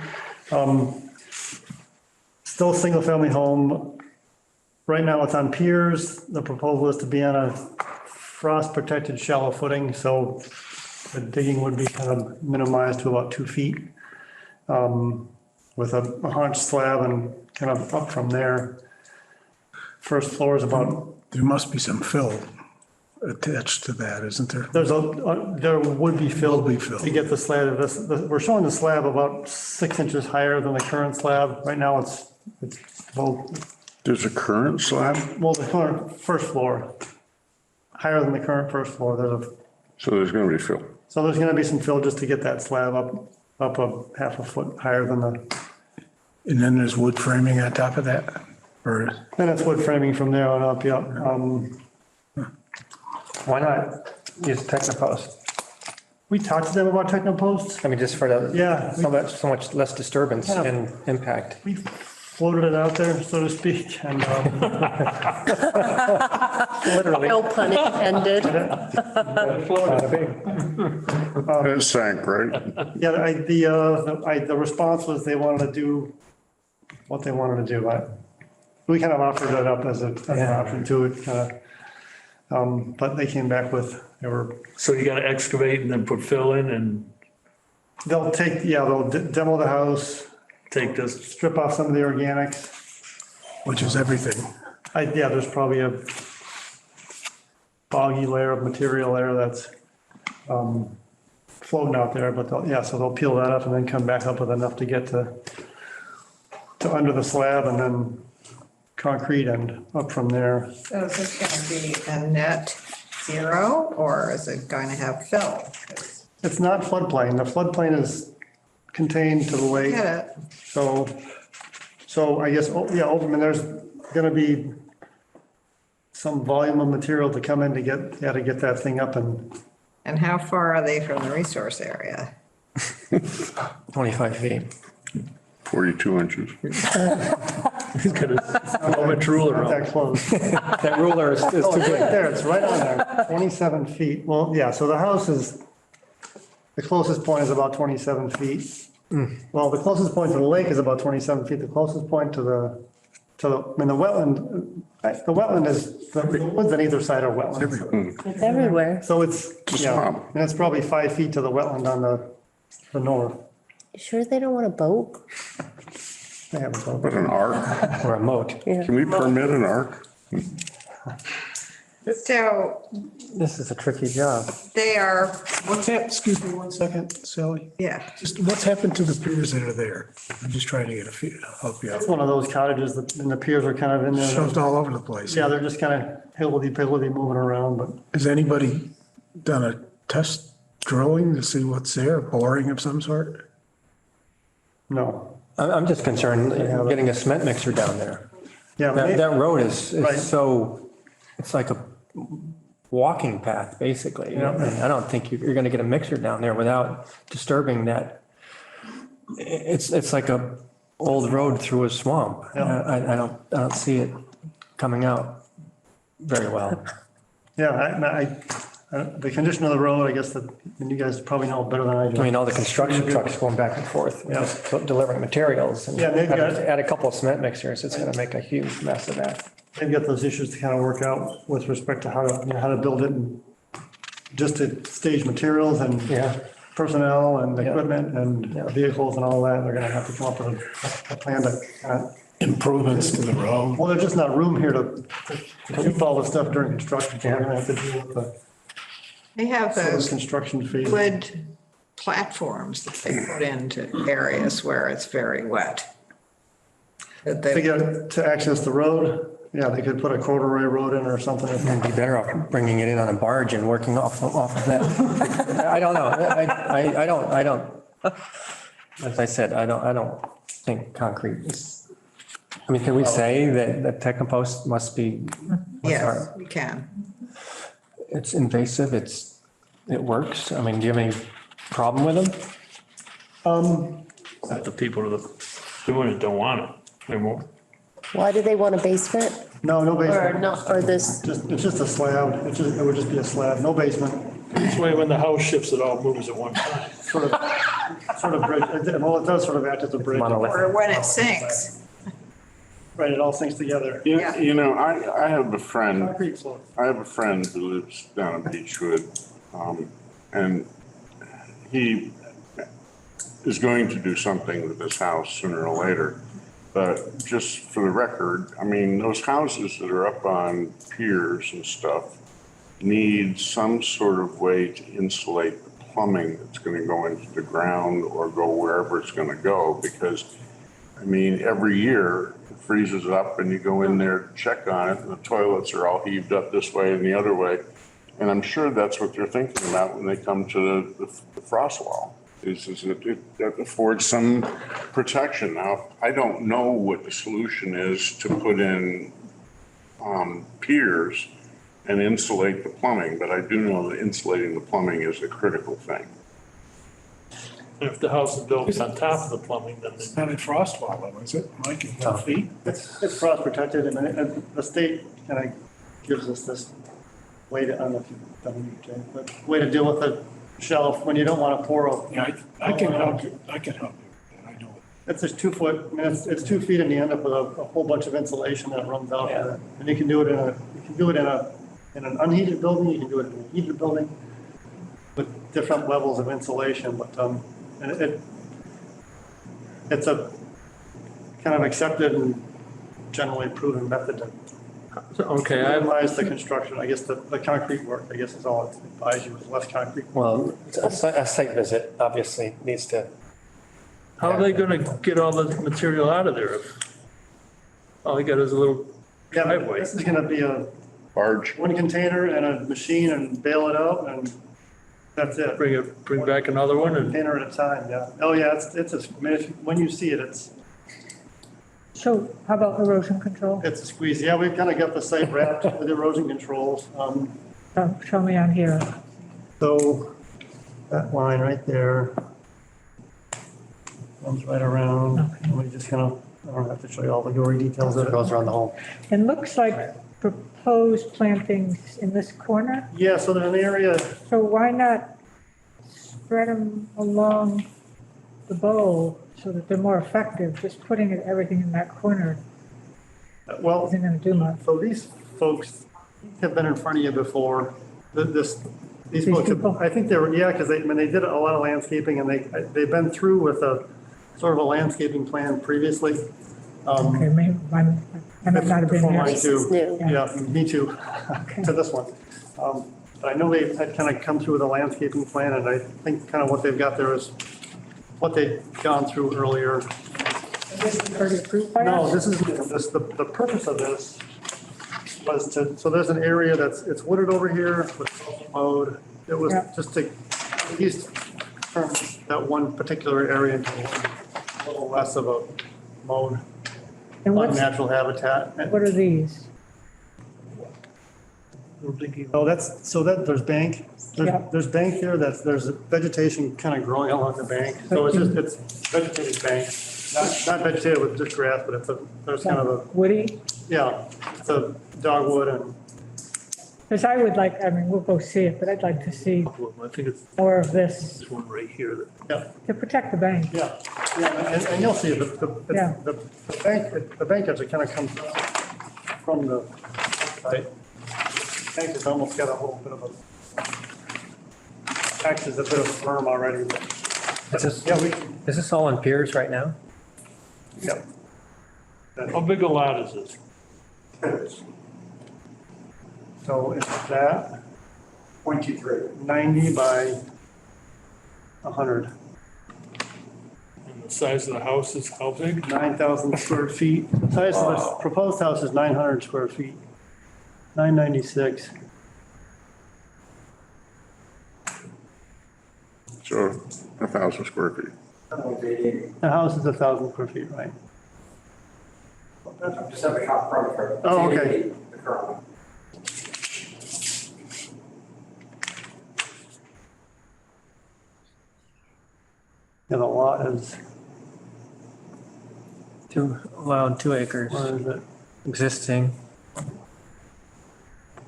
still a single family home. Right now it's on piers. The proposal is to be on a frost protected shallow footing. So the digging would be kind of minimized to about 2 feet. With a haunch slab and kind of up from there. First floor is about, There must be some fill attached to that, isn't there? there would be fill. Will be fill. To get the slab, we're showing the slab about 6 inches higher than the current slab. Right now it's, well, There's a current slab, the current first floor, higher than the current first floor. so there's gonna be fill. So there's gonna be some fill just to get that slab up a half a foot higher than And then there's wood framing on top of that? Or, then it's wood framing from there on up, yeah. Why not use Technopost? We talked to them about Technopost. I mean, just for the, Yeah. so much less disturbance Yeah. and impact. We floated it out there, so to speak, and Literally. No pun intended. Not big. It sank, right? yeah, the response was they wanted to do what they wanted to do. We kind of offered it up as an option to it, but they came back with, So you gotta excavate and then put fill in and they'll demo the house, take this. strip off some of the organics. which is everything. There's probably a boggy layer of material there that's floating out there, but so they'll peel that up and then come back up with enough to get to under the slab and then concrete and up from there. So is this going to be a net zero or is it going to have fill? It's not floodplain. The floodplain is contained to the lake. Get it? So I guess, there's gonna be some volume of material to come in to get that thing up and And how far are they from the resource area? 25 feet. 42 inches. He's got a moment ruler not out. that close. That ruler is Oh, too it's right big. there, it's right on there, 27 feet. Well, yeah, so the house is, the closest point is about 27 feet. Well, the closest point to the lake is about 27 feet. The closest point to the wetland is, the woods on either side are wetlands. It's everywhere. So it's, a swamp. and it's probably 5 feet to the wetland on the north. You sure they don't want a boat? They have a boat. But an arc, Or a moat. can we permit an arc? So This is a tricky job. they are, Excuse me 1 second, Sally. yeah, Just what's happened to the piers that are there? I'm just trying to get help you out. It's one of those cottages that, and the piers are kind of in there. Shoved all over the place. Yeah, they're just kind of hillbilly moving around, but Has anybody done a test drilling to see what's there, boring of some sort? no. I'm just concerned getting a cement mixer down there. Yeah, That road is Right. so, it's like a walking path, basically. You know? And I don't think you're gonna get a mixer down there without disturbing that. It's like a old road through a swamp. I don't see it coming out very well. yeah, the condition of the road, I guess that, and you guys probably know better than I do. I mean, all the construction trucks going back and forth, delivering materials. And Yeah, they've got- add a couple of cement mixers, it's gonna make a huge mess of that. They've got those issues to kind of work out with respect to how to build it and just to stage materials and Yeah. personnel and Yeah. equipment and Yeah. vehicles and all that. They're gonna have to come up with a plan to, Improvements to the road. well, there's just not room here to keep all the stuff during construction. So they're gonna have to deal with they have those those construction fees. wood platforms that they put into areas where it's very wet. to access the road. Yeah, they could put a corduroy road in or something. It'd be better off bringing it in on a barge and working off of that. I don't know. I don't, as I said, I don't think concrete is, I mean, can we say that Technopost must be? Yes, we can. It's invasive, it works. I mean, do you have any problem with them? Not the people that are doing it don't want it anymore. Why do they want a basement No or basement. no, or this? It's just a slab. It would just be a slab, no basement. This way, when the house shifts, it all moves at one time. Sort of bridge. Well, it does sort of act as a bridge. Or when it sinks. Right, it all sinks together. Yeah. You know, I have a friend. Concrete floor. I have a friend who lives down in Beechwood, and he is going to do something with this house sooner or later. But just for the record, I mean, those houses that are up on piers and stuff need some sort of way to insulate the plumbing that's going to go into the ground or go wherever it's going to go. Because, I mean, every year it freezes up and you go in there to check on it and the toilets are all heaved up this way and the other way. And I'm sure that's what they're thinking about when they come to the frost wall. Is it affords some protection. Now, I don't know what the solution is to put in piers and insulate the plumbing, but I do know that insulating the plumbing is a critical thing. If the house is built on top of the plumbing, then It's not a frost wall though, is it, Mike, in 2 feet? It's frost protected and the state kind of gives us this way to, I don't know if you've done it, Jay, but way to deal with the shelf when you don't want to pour a. Yeah, I can help you, I can help you, I know it. It's just 2 foot, I mean, it's 2 feet and you end up with a whole bunch of insulation that runs out of it. And you can do it in an unheated building, you can do it in a heated building with different levels of insulation, but, and it's a kind of accepted and generally proven method to okay, minimize the construction. I guess the concrete work, I guess, is all it advises you with less concrete. Well, a site visit obviously needs to. how are they gonna get all the material out of there? If all they got is a little Yeah, but driveway. this is gonna be a Barge. one container and a machine and bail it out and that's it. Bring back another one and Container at a time, yeah. Oh, yeah, I mean, when you see it, So how about erosion control? it's a squeeze. Yeah, we've kind of got the site wrapped with erosion controls. Show me on here. So that line right there comes right around. And we just kind of, I don't have to show you all the gory details of It it. goes around the whole. It looks like proposed plantings in this corner. Yeah, so there's an area, So why not spread them along the bowl so that they're more effective? Just putting everything in that corner well, isn't going to do much. so these folks have been in front of you before. These folks, people? I think they were, yeah, because they did a lot of landscaping and they've been through with a sort of a landscaping plan previously. Okay, maybe I might not have been Before here. mine too. new. Yeah, me too, to this one. But I know they had kind of come through with a landscaping plan and I think kind of what they've got there is what they've gone through earlier. Already approved by No, us? this is, the purpose of this was so there's an area it's wooded over here with mowed. It was Yeah. just to at least turn that one particular area into a little less of a mowed, And unnatural habitat. what are these? Oh, there's bank, Yeah. there's bank there, there's vegetation kind of growing along the bank. So it's vegetated bank, not vegetated with just grass, but there's kind of Woody? it's a dogwood and, Because I would like, I mean, we'll go see it, but I'd like to see I think it's more of this this one right here that yeah, to protect the bank. yeah. And you'll see Yeah. the bank actually kind of comes from the site. Bank has almost got a little bit of acts as a bit of firm already. Is this, Yeah, is this all on piers right now? yeah. how big a lot is this? So it's that 0.23. 90 by 100. And size of the house is how big? 9,000 square feet. The size of the proposed house is 900 square feet. 996. So 1,000 square feet. The house is 1,000 square feet, right? Just have a shop front of it. Oh, okay. The current one. And the lot is, Allowed 2 acres, what is it? existing.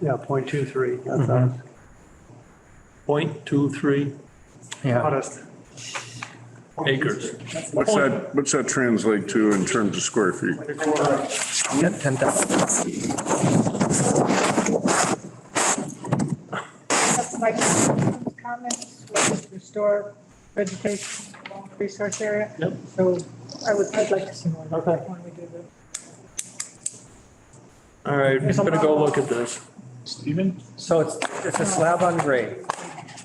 Yeah, 0.23. That's Mhm. 0.23 Yeah, modest. acres. What's that translate to in terms of square feet? yeah, 10,000. Comments, restore vegetation along the resource area. Yep. So I'd like to see more of that when we do this. All right, I'm gonna go look at this. Stephen? So it's a slab on grade.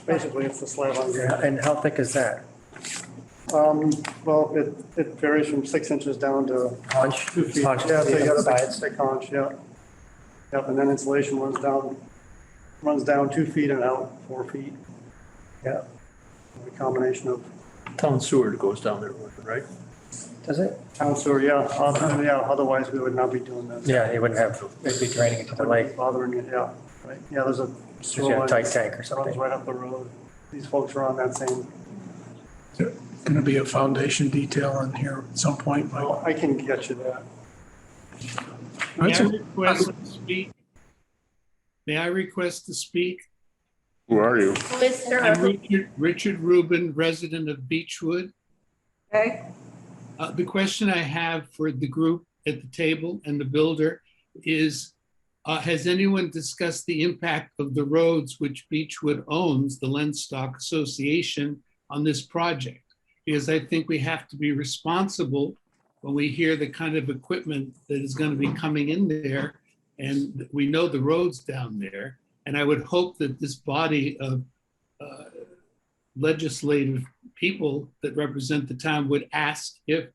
Basically, it's the slab on grade. And how thick is that? Well, it varies from 6 inches down to Haunch? 2 feet. Haunch Yeah, so you got a big sides? thick haunch, yeah. Yep, and then insulation runs down 2 feet and out 4 feet. Yeah, A combination of Town sewer goes down there, right? does it? town sewer, yeah. Yeah, otherwise we would not be doing this. Yeah, you wouldn't have, it'd be draining into the lake. Bothering it, yeah. Right. Yeah, there's a If you had a tight tank or runs something. right up the road. These folks are on that same, Going to be a foundation detail on here at some point, Mike. well, I can get you that. That's May I a- request to speak? May I request to speak? Who are you? I'm Richard Rubin, resident of Beechwood. Okay, The question I have for the group at the table and the builder is, has anyone discussed the impact of the roads which Beechwood owns, the Lenstock Association, on this project? Because I think we have to be responsible when we hear the kind of equipment that is going to be coming in there, and we know the roads down there. And I would hope that this body of legislative people that represent the town would ask if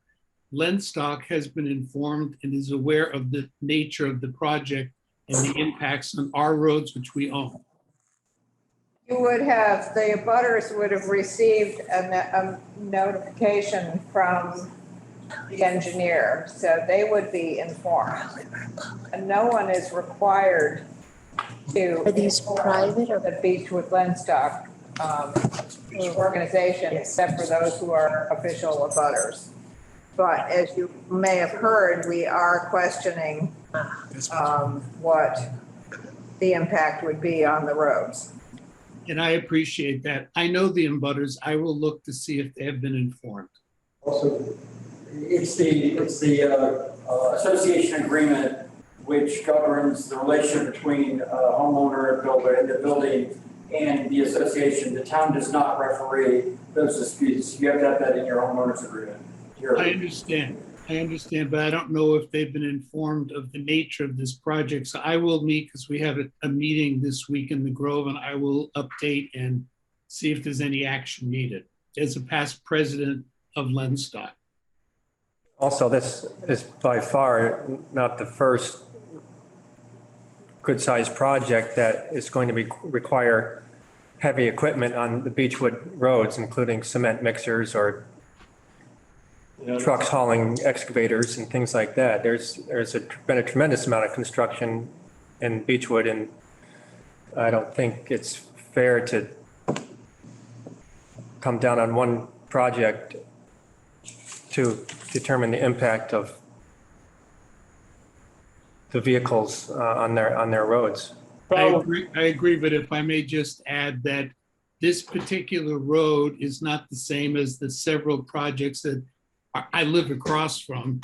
Lenstock has been informed and is aware of the nature of the project and the impacts on our roads, which we own. you would have, the abutters would have received a notification from the engineer, so they would be informed. And no one is required to. Are these private or? The Beechwood Lenstock organization, except for those who are official abutters. But as you may have heard, we are questioning what the impact would be on the roads. And I appreciate that. I know the abutters. I will look to see if they have been informed. Also, it's the association agreement which governs the relationship between homeowner, builder, and the building and the association. The town does not referee those disputes. You have to have that in your homeowner's agreement. I understand, but I don't know if they've been informed of the nature of this project. So I will meet, because we have a meeting this week in the Grove, and I will update and see if there's any action needed as a past president of Lenstock. Also, this is by far not the first good-sized project that is going to require heavy equipment on the Beechwood roads, including cement mixers or trucks hauling excavators and things like that. There's been a tremendous amount of construction in Beechwood, and I don't think it's fair to come down on one project to determine the impact of the vehicles on their roads. I agree, but if I may just add that this particular road is not the same as the several projects that I live across from.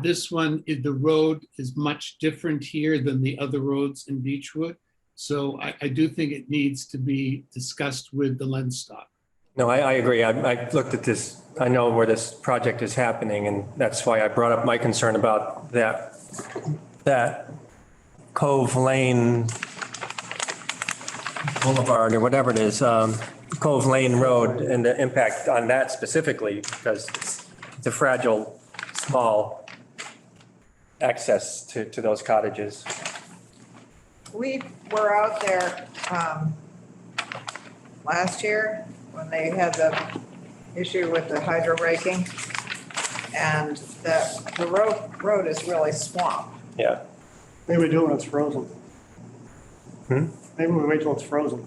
This one, the road is much different here than the other roads in Beechwood. So I do think it needs to be discussed with the Lenstock. No, I agree. I looked at this. I know where this project is happening, and that's why I brought up my concern about that Cove Lane Boulevard or whatever it is, Cove Lane Road, and the impact on that specifically, because it's a fragile, small access to those cottages. We were out there last year when they had the issue with the hydro raking. And the road is really swamp. Yeah. Maybe we do it when it's frozen. Maybe we wait till it's frozen.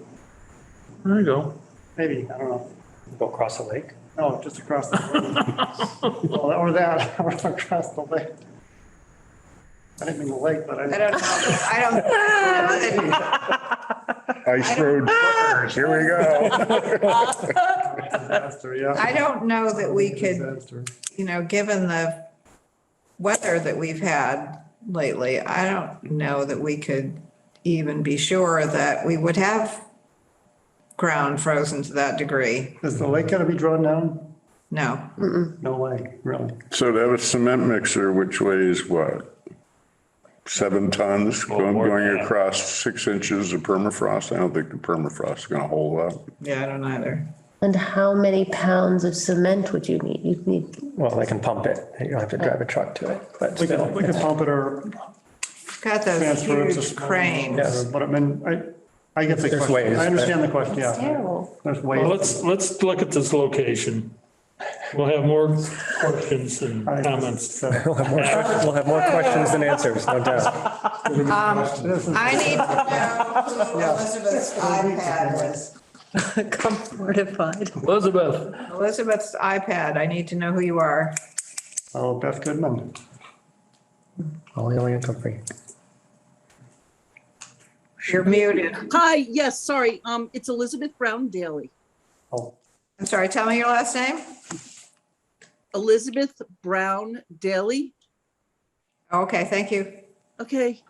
There you go. Maybe, I don't know. Go across the lake. No, just across the lake. Or that, or across the lake. I didn't mean the lake, but I don't know. Ice road truckers, here we go. Disaster, yeah. I don't know that we could, Disaster. given the weather that we've had lately, I don't know that we could even be sure that we would have ground frozen to that degree. Is the lake gonna be drawn down? No. No way, really. So to have a cement mixer, which weighs what? 7 tons going across 6 inches of permafrost? I don't think the permafrost is gonna hold up. Yeah, I don't either. And how many pounds of cement would you need? You'd need, Well, they can pump it. You don't have to drive a truck to it, but We still. could pump it or Got those transfer it to. huge cranes. Yes. But I mean, I get the There's question. ways, I understand the question, it's yeah. terrible. There's Well, ways. let's look at this location. We'll have more questions and comments. We'll have more questions than answers, no doubt. I need to know who Elizabeth's iPad was. Come fortified. Elizabeth, Elizabeth's iPad, I need to know who you are. Oh, Beth Goodman. Only income free. You're muted. Hi, yes, sorry, it's Elizabeth Brown Daly. Oh, I'm sorry, tell me your last name. Elizabeth Brown Daly, Okay, thank you. okay.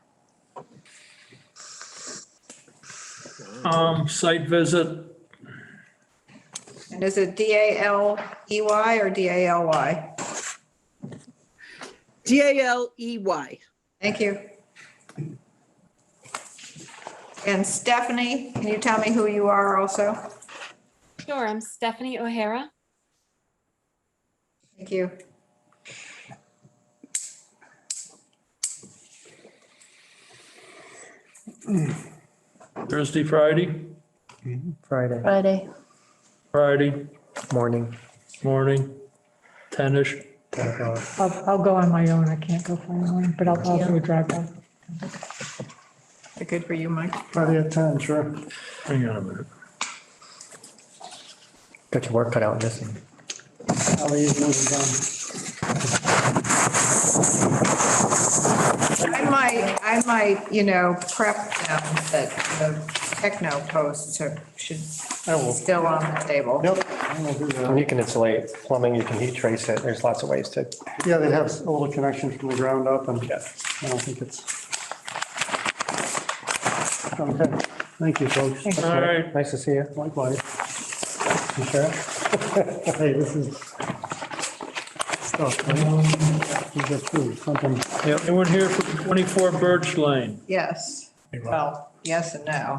site visit, And is it DALEY or DALY? Daley. Thank you. And Stephanie, can you tell me who you are also? Sure, I'm Stephanie O'Hara. Thank you. Thursday, Friday, Friday Friday. morning, morning, 10-ish. 10 o'clock. I'll go on my own. I can't go for anyone, but I'll do a drive-by. Is it good for you, Mike? Friday at 10, sure. Hang on a minute. Got your work cut out in this one. How are you moving down? I might, prep them that the techno posts should still on the table. Yep, I will do And that. you can insulate plumbing, you can heat trace it. There's lots of ways to. Yeah, they'd have a little connection from the ground up and Yeah. I don't think it's. Okay, thank you, folks. All right. Nice to see you. Likewise. You sure? Hey, this is stuff, right? You get through something. Anyone here for 24 Birch Lane? Yes. Well, yes and no.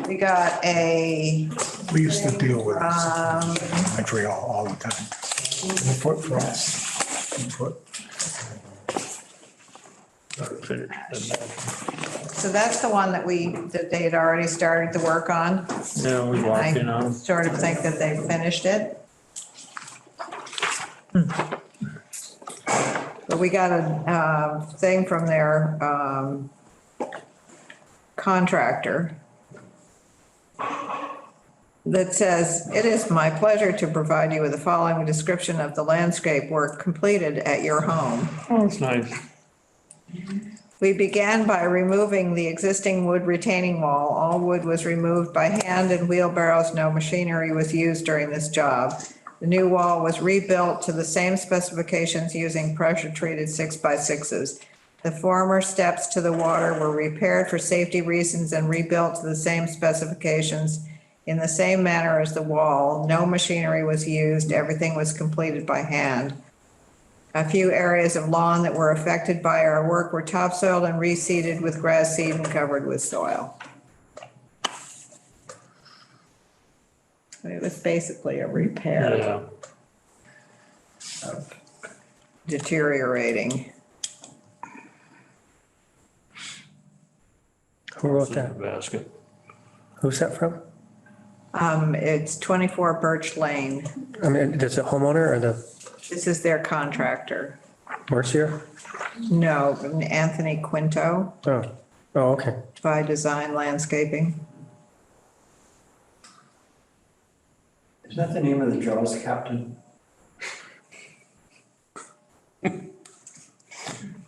We got a, We used to deal with this material all the time. Foot frost. so that's the one that they had already started the work on. Yeah, we walked in on I them. sort of think that they finished it. But we got a thing from their contractor that says, "It is my pleasure to provide you with the following description of the landscape work completed at your home. Oh, it's nice. We began by removing the existing wood retaining wall. All wood was removed by hand and wheelbarrows. No machinery was used during this job. The new wall was rebuilt to the same specifications using pressure-treated 6x6s. The former steps to the water were repaired for safety reasons and rebuilt to the same specifications in the same manner as the wall. No machinery was used. Everything was completed by hand. A few areas of lawn that were affected by our work were topsoiled and reseeded with grass seed and covered with soil." It was basically a repair Yeah. of deteriorating. Who wrote that? Basket. Who's that from? It's 24 Birch Lane. I mean, is it homeowner or the This is their contractor. Mercier? No, Anthony Quinto Oh, oh, okay. by Design Landscaping. Is that the name of the Jaws captain?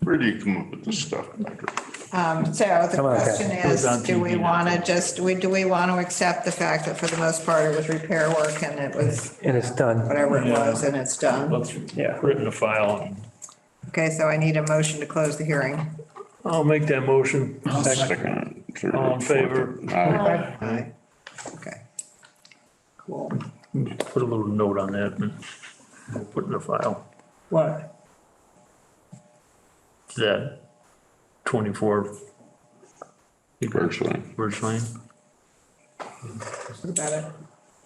Where do you come up with this stuff? So the Come on, question Kat. is, It was on do we TV want to do we want to accept the fact that for the most part it was repair work and it was And it's done. whatever it was and it's done? Let's Yeah. put it in the file. Okay, so I need a motion to close the hearing. I'll make that motion. Second, third, All in favor? fourth. Aye. Aye. Okay. Cool. Put a little note on that and we'll put in the file. What? Is that 24 Birch Lane. Birch Lane? What about it?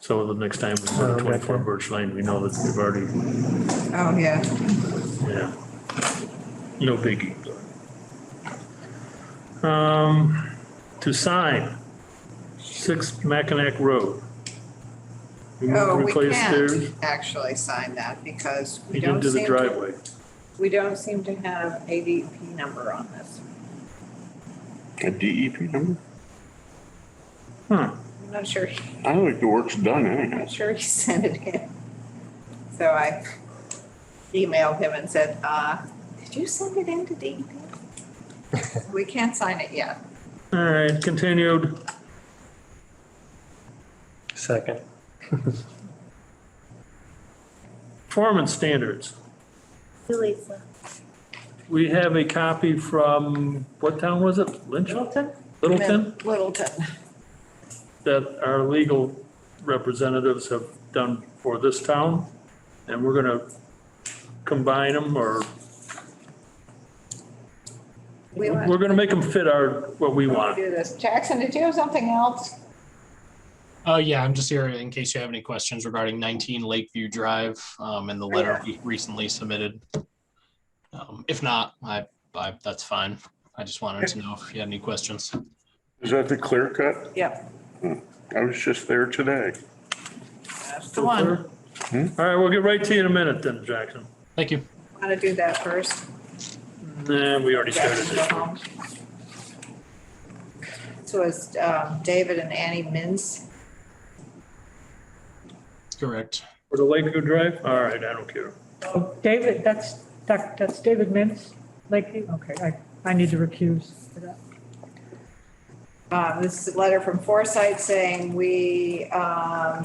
So the next time we go to 24 Birch Lane, we know that we've already, Oh, yeah. yeah. No biggie. To sign 6 Mackinac Road. Oh, we Replace can't theirs. actually sign that because we He don't didn't do the seem driveway. we don't seem to have a DEP number on this. A DEP number? Huh. I'm not sure, I don't think the work's done anyhow. not sure he sent it in. So I emailed him and said, did you send it in to DEP? We can't sign it yet. All right, continued. Second. Performance standards. Lisa. We have a copy from, what town was it? Lynch? Littleton? Littleton? Littleton. That our legal representatives have done for this town. And we're gonna combine them or we're gonna make them fit what we want. Do this. Jackson, did you have something else? Yeah, I'm just here in case you have any questions regarding 19 Lakeview Drive, and the letter we recently submitted. If not, that's fine. I just wanted to know if you had any questions. Is that the clear cut? Yep. I was just there today. That's the one. All right, we'll get right to you in a minute then, Jackson. Thank you. Want to do that first? Nah, we already started Jackson, go this. home. So it's David and Annie Mintz. Correct. For the Lakeview Drive? All right, I don't care. Oh, David, that's David Mintz, Lakeview? Okay, I need to recuse for that. This is a letter from Foresight saying we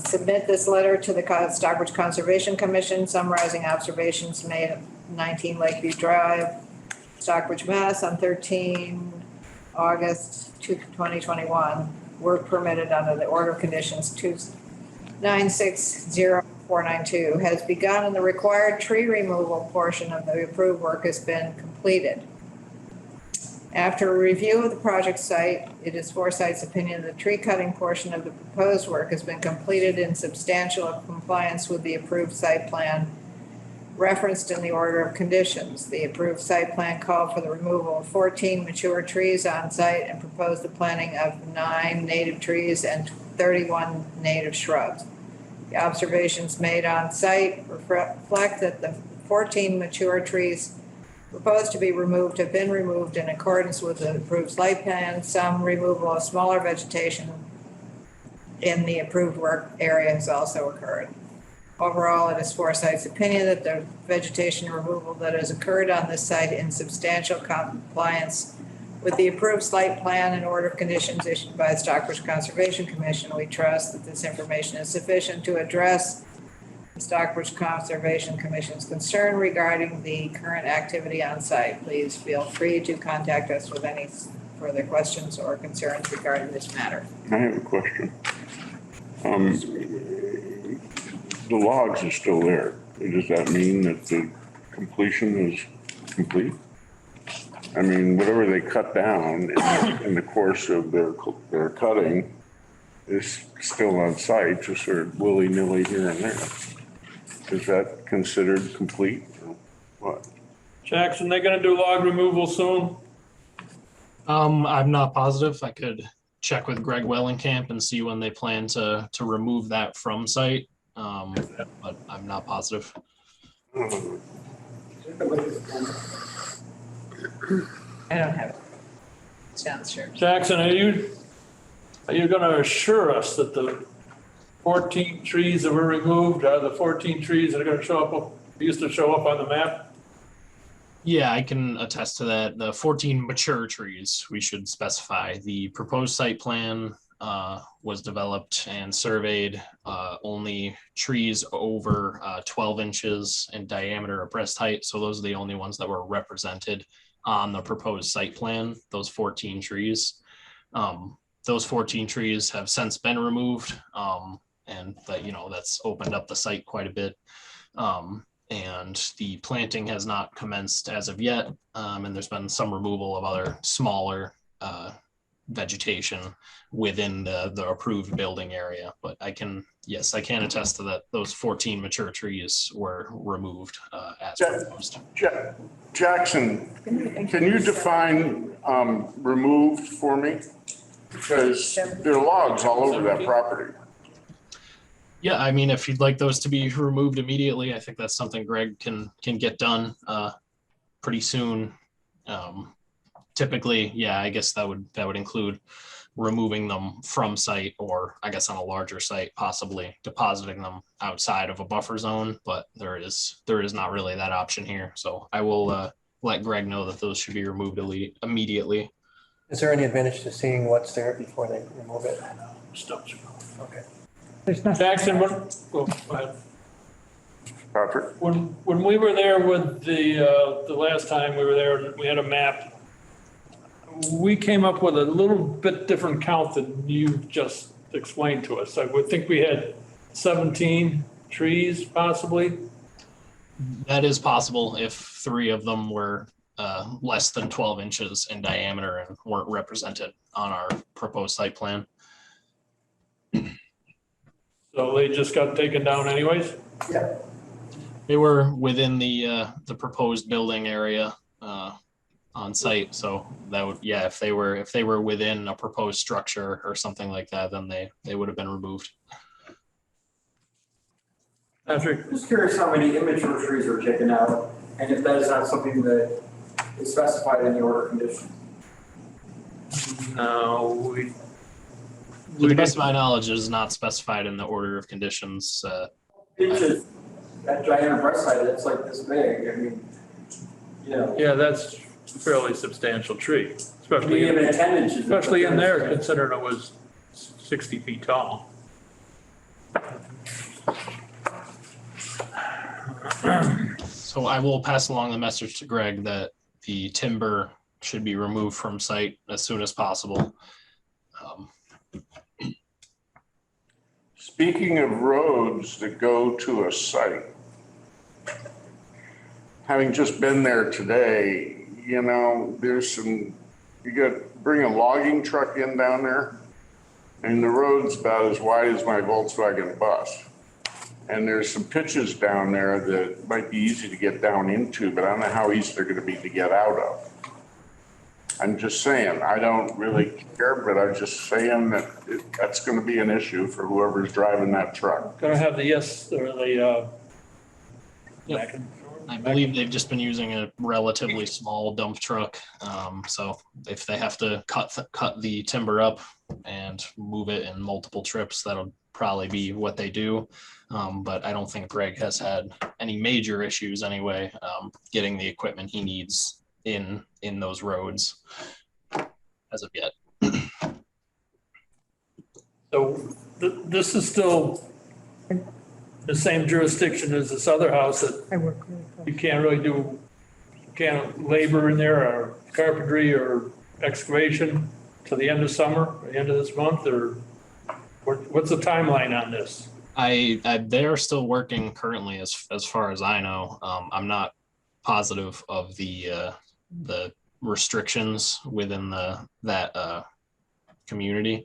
submit this letter to the Stockbridge Conservation Commission summarizing observations made at 19 Lakeview Drive, Stockbridge, Mass. On 13 August 2021. Work permitted under the order of conditions 2960-492 has begun and the required tree removal portion of the approved work has been completed. After a review of the project site, it is Foresight's opinion the tree cutting portion of the proposed work has been completed in substantial compliance with the approved site plan referenced in the order of conditions. The approved site plan called for the removal of 14 mature trees on site and proposed the planting of 9 native trees and 31 native shrubs. The observations made on site reflect that the 14 mature trees proposed to be removed have been removed in accordance with the approved site plan. Some removal of smaller vegetation in the approved work area has also occurred. Overall, it is Foresight's opinion that the vegetation removal that has occurred on this site in substantial compliance with the approved site plan and order of conditions issued by the Stockbridge Conservation Commission. We trust that this information is sufficient to address the Stockbridge Conservation Commission's concern regarding the current activity on site. Please feel free to contact us with any further questions or concerns regarding this matter. I have a question. The logs are still there. Does that mean that the completion is complete? I mean, whatever they cut down in the course of their cutting is still on site, just sort of willy-nilly here and there. Is that considered complete or what? Jackson, they gonna do log removal soon? I'm not positive. I could check with Greg Wellenkamp and see when they plan to remove that from site. But I'm not positive. I don't have it. It's downstairs. Jackson, are you gonna assure us that the 14 trees that were removed are the 14 trees that are gonna show up, used to show up on the map? Yeah, I can attest to that. The 14 mature trees, we should specify. The proposed site plan was developed and surveyed. Only trees over 12 inches in diameter of breast height. So those are the only ones that were represented on the proposed site plan, those 14 trees. Those 14 trees have since been removed, and that, that's opened up the site quite a bit. And the planting has not commenced as of yet. And there's been some removal of other smaller vegetation within the approved building area. But I can attest to that. Those 14 mature trees were removed as proposed. Jackson, can you define removed for me? Because there are logs all over that property. Yeah, I mean, if you'd like those to be removed immediately, I think that's something Greg can get done pretty soon. Typically, yeah, I guess that would include removing them from site, or I guess on a larger site, possibly depositing them outside of a buffer zone. But there is not really that option here. So I will let Greg know that those should be removed immediately. Is there any advantage to seeing what's there before they remove it? Okay. There's nothing. Jackson, go ahead. Patrick? When we were there with the last time we were there, we had a map. We came up with a little bit different count than you just explained to us. I would think we had 17 trees possibly. That is possible if 3 of them were less than 12 inches in diameter and weren't represented on our proposed site plan. So they just got taken down anyways? Yeah. They were within the proposed building area on site. So that would, yeah, if they were within a proposed structure or something like that, then they would have been removed. Patrick? Just curious how many immature trees were taken out, and if that is not something that is specified in the order condition. No, To the best of my knowledge, it is not specified in the order of conditions. Inches, that diameter breast height, that's like this big, I mean, Yeah, that's a fairly substantial tree, especially even at 10 inches. especially in there, considering it was 60 feet tall. So I will pass along the message to Greg that the timber should be removed from site as soon as possible. Speaking of roads that go to a site, having just been there today, there's you bring a logging truck in down there, and the road's about as wide as my Volkswagen bus. And there's some pitches down there that might be easy to get down into, but I don't know how easy they're gonna be to get out of. I'm just saying, I don't really care, but I'm just saying that that's gonna be an issue for whoever's driving that truck. Gonna have the Yep. I believe they've just been using a relatively small dump truck. So if they have to cut the timber up and move it in multiple trips, that'll probably be what they do. But I don't think Greg has had any major issues anyway, getting the equipment he needs in those roads as of yet. So this is still the same jurisdiction as this other house that I work really close. you can't labor in there or carpentry or excavation to the end of summer, or the end of this month, or what's the timeline on this? They're still working currently as far as I know. I'm not positive of the restrictions within that community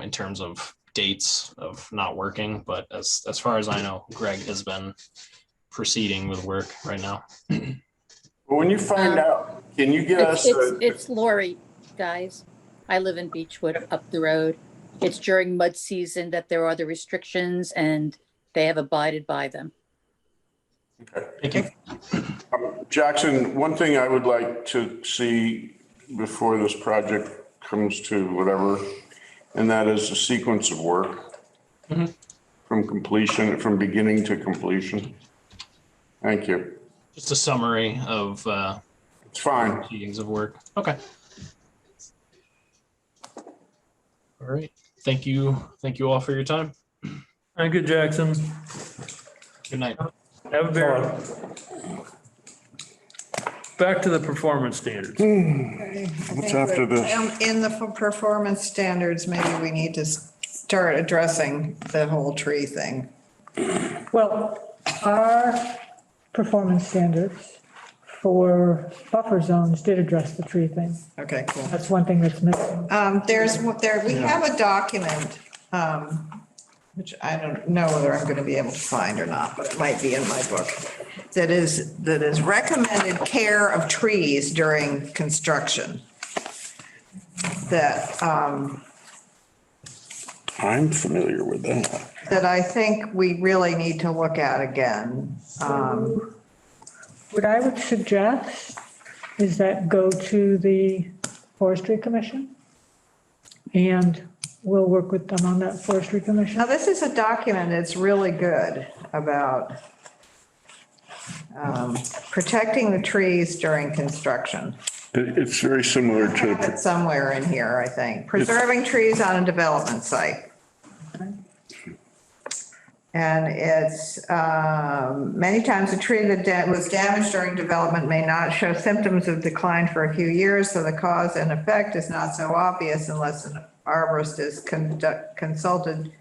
in terms of dates of not working, but as far as I know, Greg has been proceeding with work right now. But when you find out, can you get us? It's Lori, guys. I live in Beechwood up the road. It's during mud season that there are the restrictions and they have abided by them. Okay. Jackson, one thing I would like to see before this project comes to whatever, and that is a sequence of work from completion, from beginning to completion. Thank you. Just a summary of it's fine. Meetings of work. Okay. All right. Thank you. Thank you all for your time. Thank you, Jackson. Good night. Have a beer. Back to the performance standards. What's after this? In the performance standards, maybe we need to start addressing the whole tree thing. Well, our performance standards for buffer zones did address the tree thing. Okay, cool. That's one thing that's missing. We have a document, which I don't know whether I'm going to be able to find or not, but it might be in my book, that is recommended care of trees during construction. That, I'm familiar with that. that I think we really need to look at again. What I would suggest is that go to the Forestry Commission, and we'll work with them on that Forestry Commission. Now, this is a document that's really good about protecting the trees during construction. It's very similar I have it somewhere in here, I think. Preserving trees on a development site. And it's, many times a tree that was damaged during development may not show symptoms of decline for a few years, so the cause and effect is not so obvious unless an arborist is consulted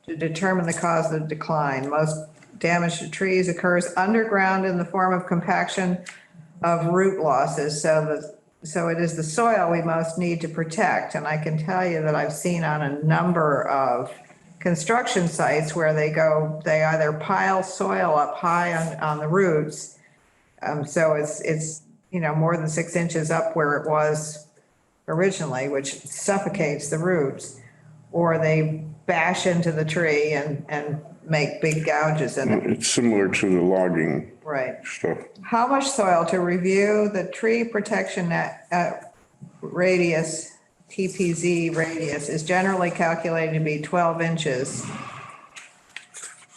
to determine the cause of the decline. Most damage to trees occurs underground in the form of compaction of root losses. So it is the soil we most need to protect. And I can tell you that I've seen on a number of construction sites where they either pile soil up high on the roots. So it's, more than 6 inches up where it was originally, which suffocates the roots, or they bash into the tree and make big gouges in it. It's similar to the logging stuff. How much soil to review the tree protection radius, TPZ radius, is generally calculated to be 12 inches,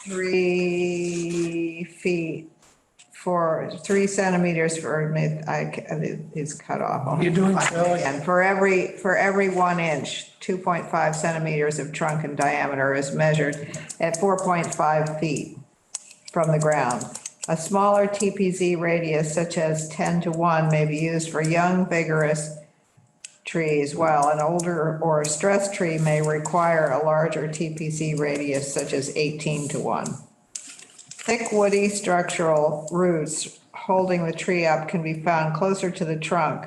3 feet for 3 centimeters for, it's cut off. You're doing so. And for every 1 inch, 2.5 centimeters of trunk in diameter is measured at 4.5 feet from the ground. A smaller TPZ radius, such as 10:1, may be used for young, vigorous trees, while an older or a stressed tree may require a larger TPZ radius, such as 18:1. Thick woody structural roots holding the tree up can be found closer to the trunk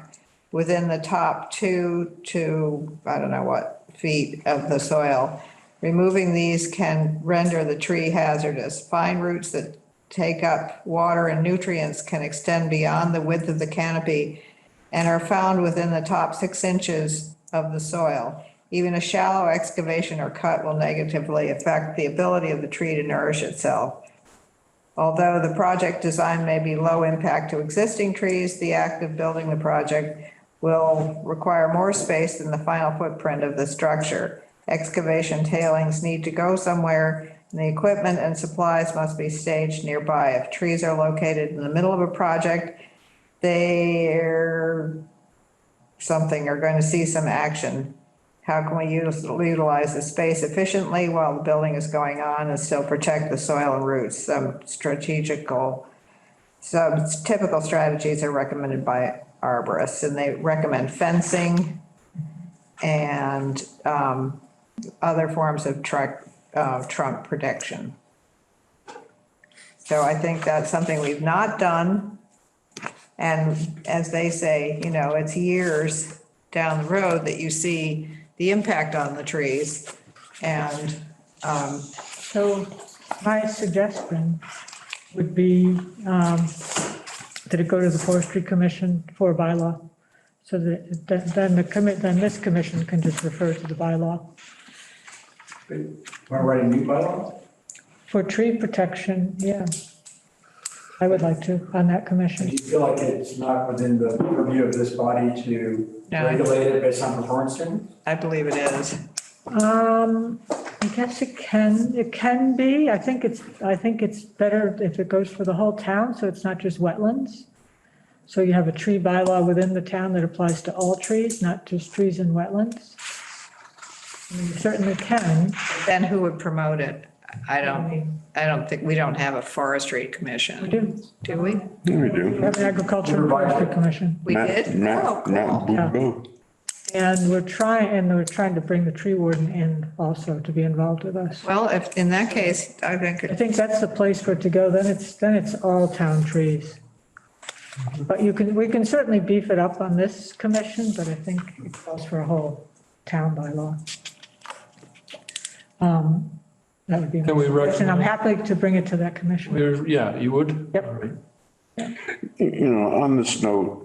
within the top 2 to, I don't know what, feet of the soil. Removing these can render the tree hazardous. Fine roots that take up water and nutrients can extend beyond the width of the canopy and are found within the top 6 inches of the soil. Even a shallow excavation or cut will negatively affect the ability of the tree to nourish itself. Although the project design may be low impact to existing trees, the act of building the project will require more space than the final footprint of the structure. Excavation tailings need to go somewhere, and the equipment and supplies must be staged nearby. If trees are located in the middle of a project, are going to see some action. How can we utilize the space efficiently while the building is going on and still protect the soil and roots? Some typical strategies are recommended by arborists, and they recommend fencing and other forms of trunk protection. So I think that's something we've not done. And as they say, it's years down the road that you see the impact on the trees. And So my suggestion would be Did it go to the Forestry Commission for a bylaw? So that, then this commission can just refer to the bylaw. Want to write a new bylaw? For tree protection, yeah. I would like to, on that Do commission. you feel like it's not within the purview of this body to No. regulate it based on performance standards? I believe it is. I guess it can be. I think it's better if it goes for the whole town, so it's not just wetlands. So you have a tree bylaw within the town that applies to all trees, not just trees in wetlands. I mean, you certainly can. Then who would promote it? I don't think, we don't have a forestry commission. We do. Do we? Yeah, we We do. have an agriculture and forestry commission. We did? Oh, Matt cool. Boudreau. And we're trying to bring the tree warden in also to be involved with us. Well, if, in that case, I think, I think that's the place for it to go. Then it's all town trees. But we can certainly beef it up on this commission, but I think it calls for a whole town bylaw. That would be my Can we suggestion. I'm recommend- happy to bring it to that commission. Yeah, you would? Yep. All right. You know, on this note,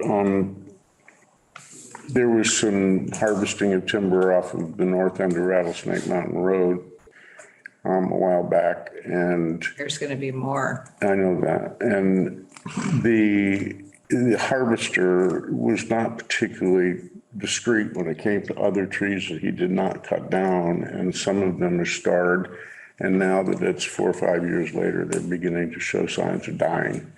there was some harvesting of timber off of the north end of Rattlesnake Mountain Road a while back, and there's going to be more. I know that. And the harvester was not particularly discreet when it came to other trees that he did not cut down, and some of them are scarred. And now that it's 4 or 5 years later, they're beginning to show signs of dying.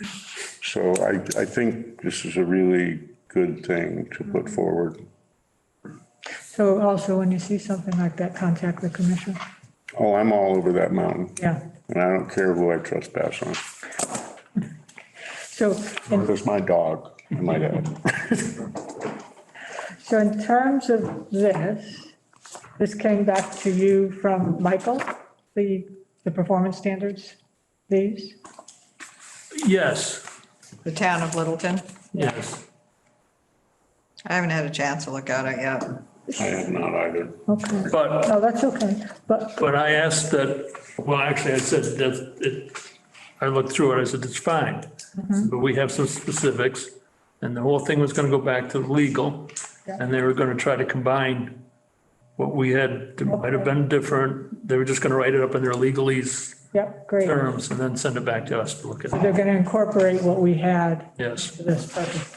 So I think this is a really good thing to put forward. So also, when you see something like that, contact the commission. Oh, I'm all over that mountain, Yeah. and I don't care who I trespass on. So, There's my dog and my dad. so in terms of this came back to you from Michael, the performance standards, these? Yes, The town of Littleton. yes. I haven't had a chance to look at it yet. I have not either. Okay. But, Oh, that's okay. But I asked that, well, actually, I said that I looked through it, I said, it's fine. But we have some specifics, and the whole thing was gonna go back to the legal, and they were gonna try to combine what we had, that might have been different. They were just gonna write it up in their legalese Yep, great. terms and then send it back to us to look at. They're going to incorporate what we had Yes. for this purpose.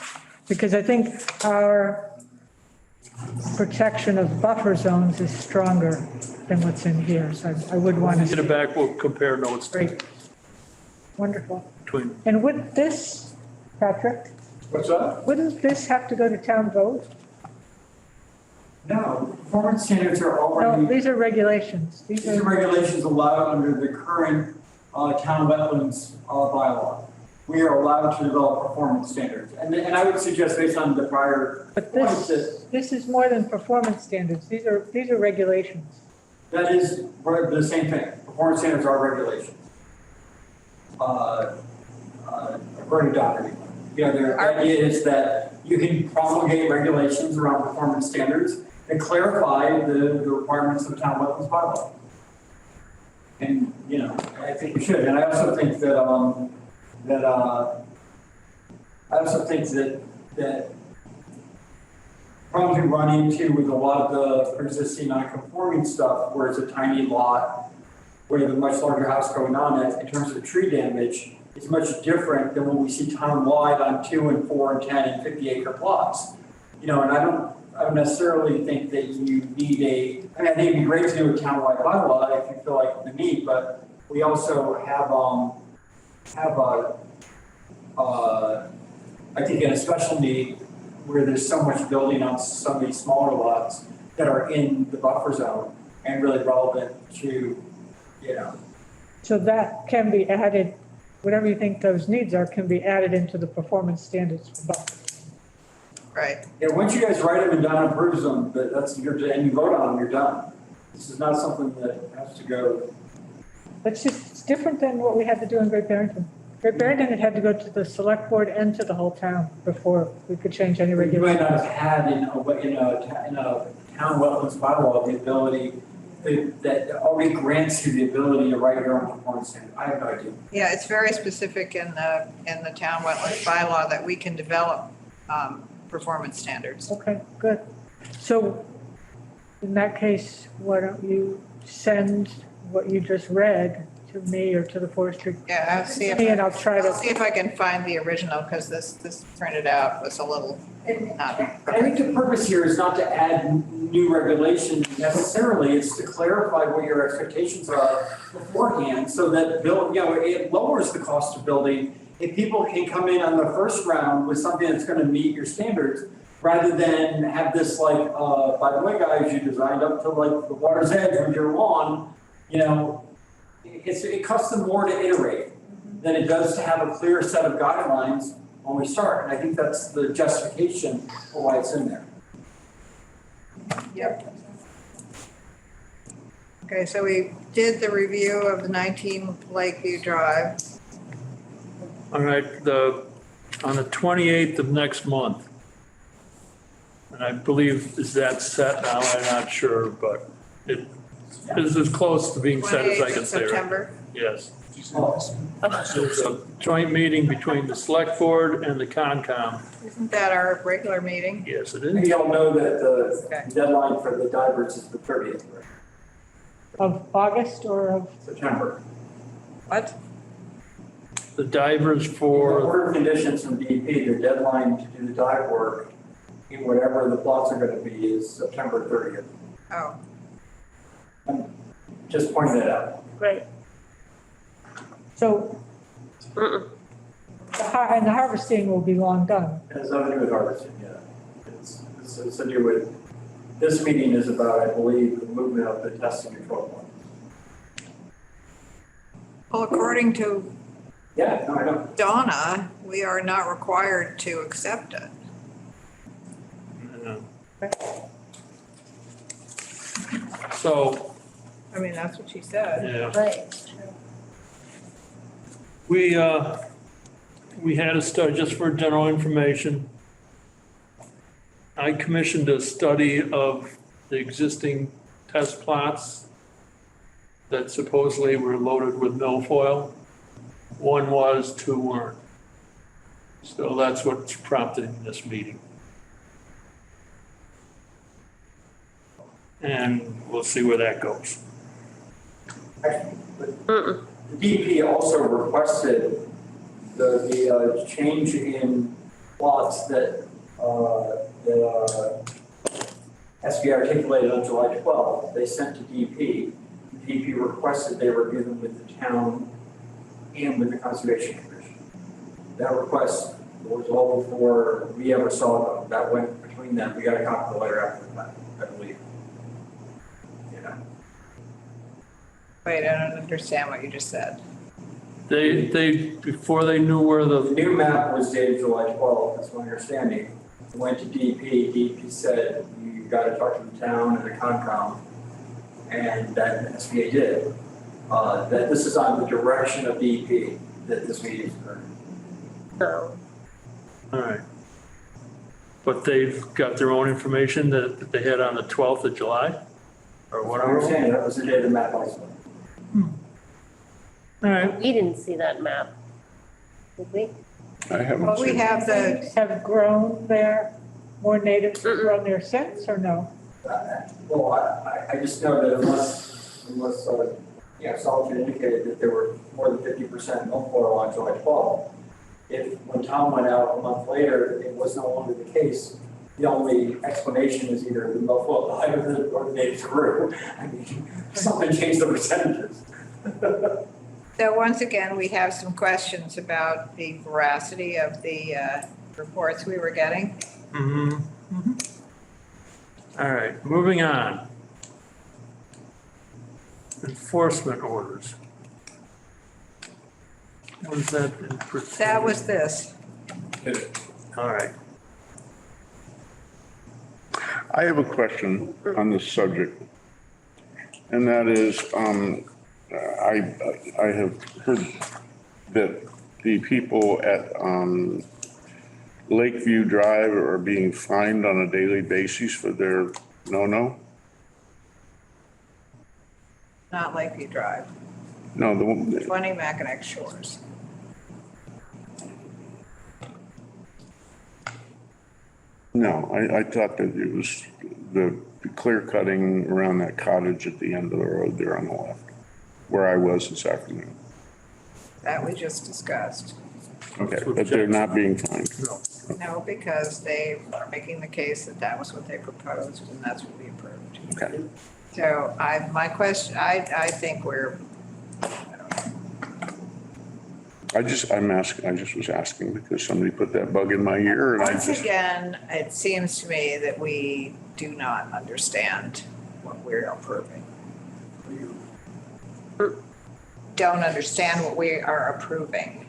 Because I think our protection of buffer zones is stronger than what's in here. So I would want Get to, it back, we'll compare notes great. Wonderful. between. And would this, Patrick, What's that? wouldn't this have to go to town vote? No, performance standards are No, already, these are regulations. these are regulations allowed under the current town wetlands bylaw. We are allowed to develop performance standards. And I would suggest based on the prior But points that this is more than performance standards. These are regulations. that is the same thing. Performance standards are regulations. According to Doherty. You know, the idea is that you can promulgate regulations around performance standards and clarify the requirements of the town wetlands bylaw. And, you know, I think you should. And I also think that, that problems we run into with a lot of the existing non-conforming stuff, where it's a tiny lot, where you have a much larger house going on it, in terms of tree damage, is much different than what we see town-wide on 2 and 4 and 10 and 50-acre plots. You know, and I don't necessarily think that you need I think it'd be great to do a town-wide bylaw if you feel like the need, but we also have I think a special need where there's so much building on some of these smaller lots that are in the buffer zone and really relevant to, you know. So that can be added, whatever you think those needs are, can be added into the performance standards for buffers. Right. Yeah, once you guys write them and Don approves them, and you vote on them, you're done. This is not something that has to go. It's different than what we had to do in Great Barrington. Great Barrington, it had to go to the select board and to the whole town before we could change any You might regulations. not have had in a town wetlands bylaw the ability that already grants you the ability to write your own performance standard. I have no idea. Yeah, it's very specific in the town wetlands bylaw that we can develop performance standards. Okay, good. So in that case, why don't you send what you just read to me or to the forestry? Yeah, I'll see if, And I'll try to. see if I can find the original, because this printed out was a little not. I think the purpose here is not to add new regulation necessarily, it's to clarify what your expectations are beforehand, so that it lowers the cost of building. If people can come in on the first round with something that's gonna meet your standards, rather than have this like, by the way, guys, you designed up to like the water's edge with your lawn, it costs them more to iterate than it does to have a clear set of guidelines when we start. And I think that's the justification for why it's in there. Yep. Okay, so we did the review of the 19 Lakeview Drive. All right, on the 28th of next month. And I believe, is that set now? I'm not sure, but it is as close to being set as I 28th can of say. Right? September. Yes. There's a joint meeting between the select board and the Concom. Isn't that our regular meeting? Yes, it And is. y'all know that Okay. the deadline for the divers is the 30th, right? Of August or of, September. What? The divers For for, order of conditions from DEP, their deadline to do the dive work, in whatever the plots are gonna be, is September 30th. Oh, I'm just pointing that out. great. So, and the harvesting will be long done. It has nothing to do with harvesting, yeah. It's to do with, this meeting is about, I believe, the movement of the testing control point. well, according to Yeah, no, I know. Donna, we are not required to accept it. so, I mean, that's what she said. yeah. Right. We had a study, just for general information. I commissioned a study of the existing test plots that supposedly were loaded with milfoil. One was, two weren't. So that's what's prompting this meeting. And we'll see where that goes. The DEP also requested the change in plots that SBA articulated on July 12th. They sent to DEP. DEP requested they review them with the town and with the Conservation Commission. That request was all before we ever saw them. That went between them. We got a copy of the letter after that, I believe. Wait, I don't understand what you just said. They, before they knew where The the, new map was dated July 12th, that's my understanding. It went to DEP, DEP said, you gotta talk to the town and the Concom, and that SBA did. That this is on the direction of DEP, that this meeting is occurring. all right. But they've got their own information that they had on the 12th of July? Or I whatever? understand, that was the day the map was. All right, We didn't see that map. Did we? I haven't Well, we seen. have the, Have grown there, more natives have grown there since, or no? Well, I just know that unless, Solitude indicated that there were more than 50% milfoil on July 12th. If, when Tom went out a month later, it was no longer the case, the only explanation is either the milfoil died or the natives grew. I mean, something changed the percentages. so once again, we have some questions about the veracity of the reports we were getting. all right, moving on. Enforcement orders. What is that? That was this. All right. I have a question on this subject. And that is, I have heard that the people at Lakeview Drive are being fined on a daily basis for their no-no. not Lakeview Drive, No, the one, 20 Mackinac Shores. no, I thought that it was the clear cutting around that cottage at the end of the road there on the left, where I was this afternoon. That we just discussed. Okay, but they're not being fined. No, because they are making the case that that was what they proposed and that's what we approved. Okay. So my question, I think we're, I just was asking because somebody put that bug in my ear and I once just, again, it seems to me that we do not understand what we're approving. Don't understand what we are approving.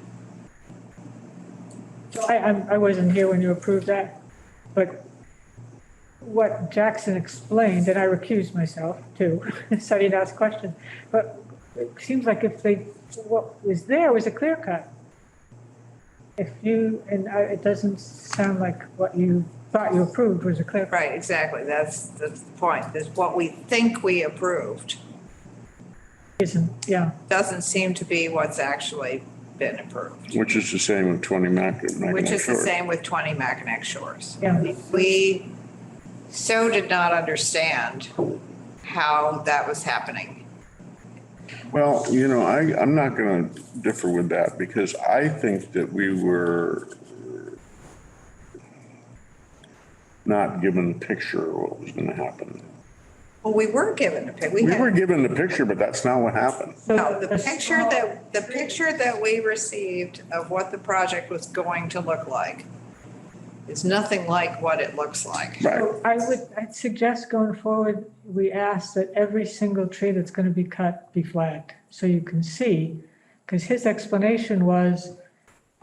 I wasn't here when you approved that, but what Jackson explained, and I recused myself too, so I didn't ask questions, but it seems like what was there was a clear cut. It doesn't sound like what you thought you approved was a clear cut. Right, exactly. That's the point. Is what we think we approved doesn't seem to be what's actually been approved. which is the same with 20 Mackinac Which is the Shores. same with 20 Mackinac Shores. Yeah. We so did not understand how that was happening. Well, you know, I'm not going to differ with that because I think that we were not given a picture of what was going to happen. Well, we were given a picture. We were given the picture, but that's not what happened. No, the picture that we received of what the project was going to look like is nothing like what it looks like. Right. So I'd suggest going forward, we ask that every single tree that's going to be cut be flagged, so you can see, because his explanation was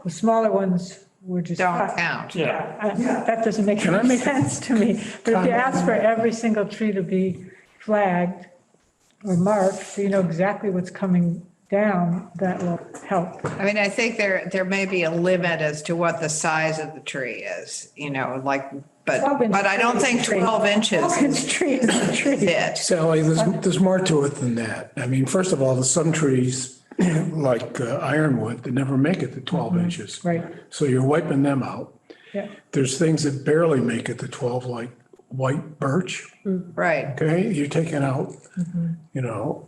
the smaller ones were just Don't cut. count. That doesn't make any sense to me. But if you ask for every single tree to be flagged or marked, so you know exactly what's coming down, that will help. I mean, I think there may be a limit as to what the size of the tree is, you know, like, but I don't think 12 inches 12-inch tree is a tree. is it. Sally, there's more to it than that. I mean, first of all, there's some trees like ironwood that never make it to 12 inches. Right. So you're wiping them out. Yeah. There's things that barely make it to 12, like white birch. Right. Okay, you're taking out, you know,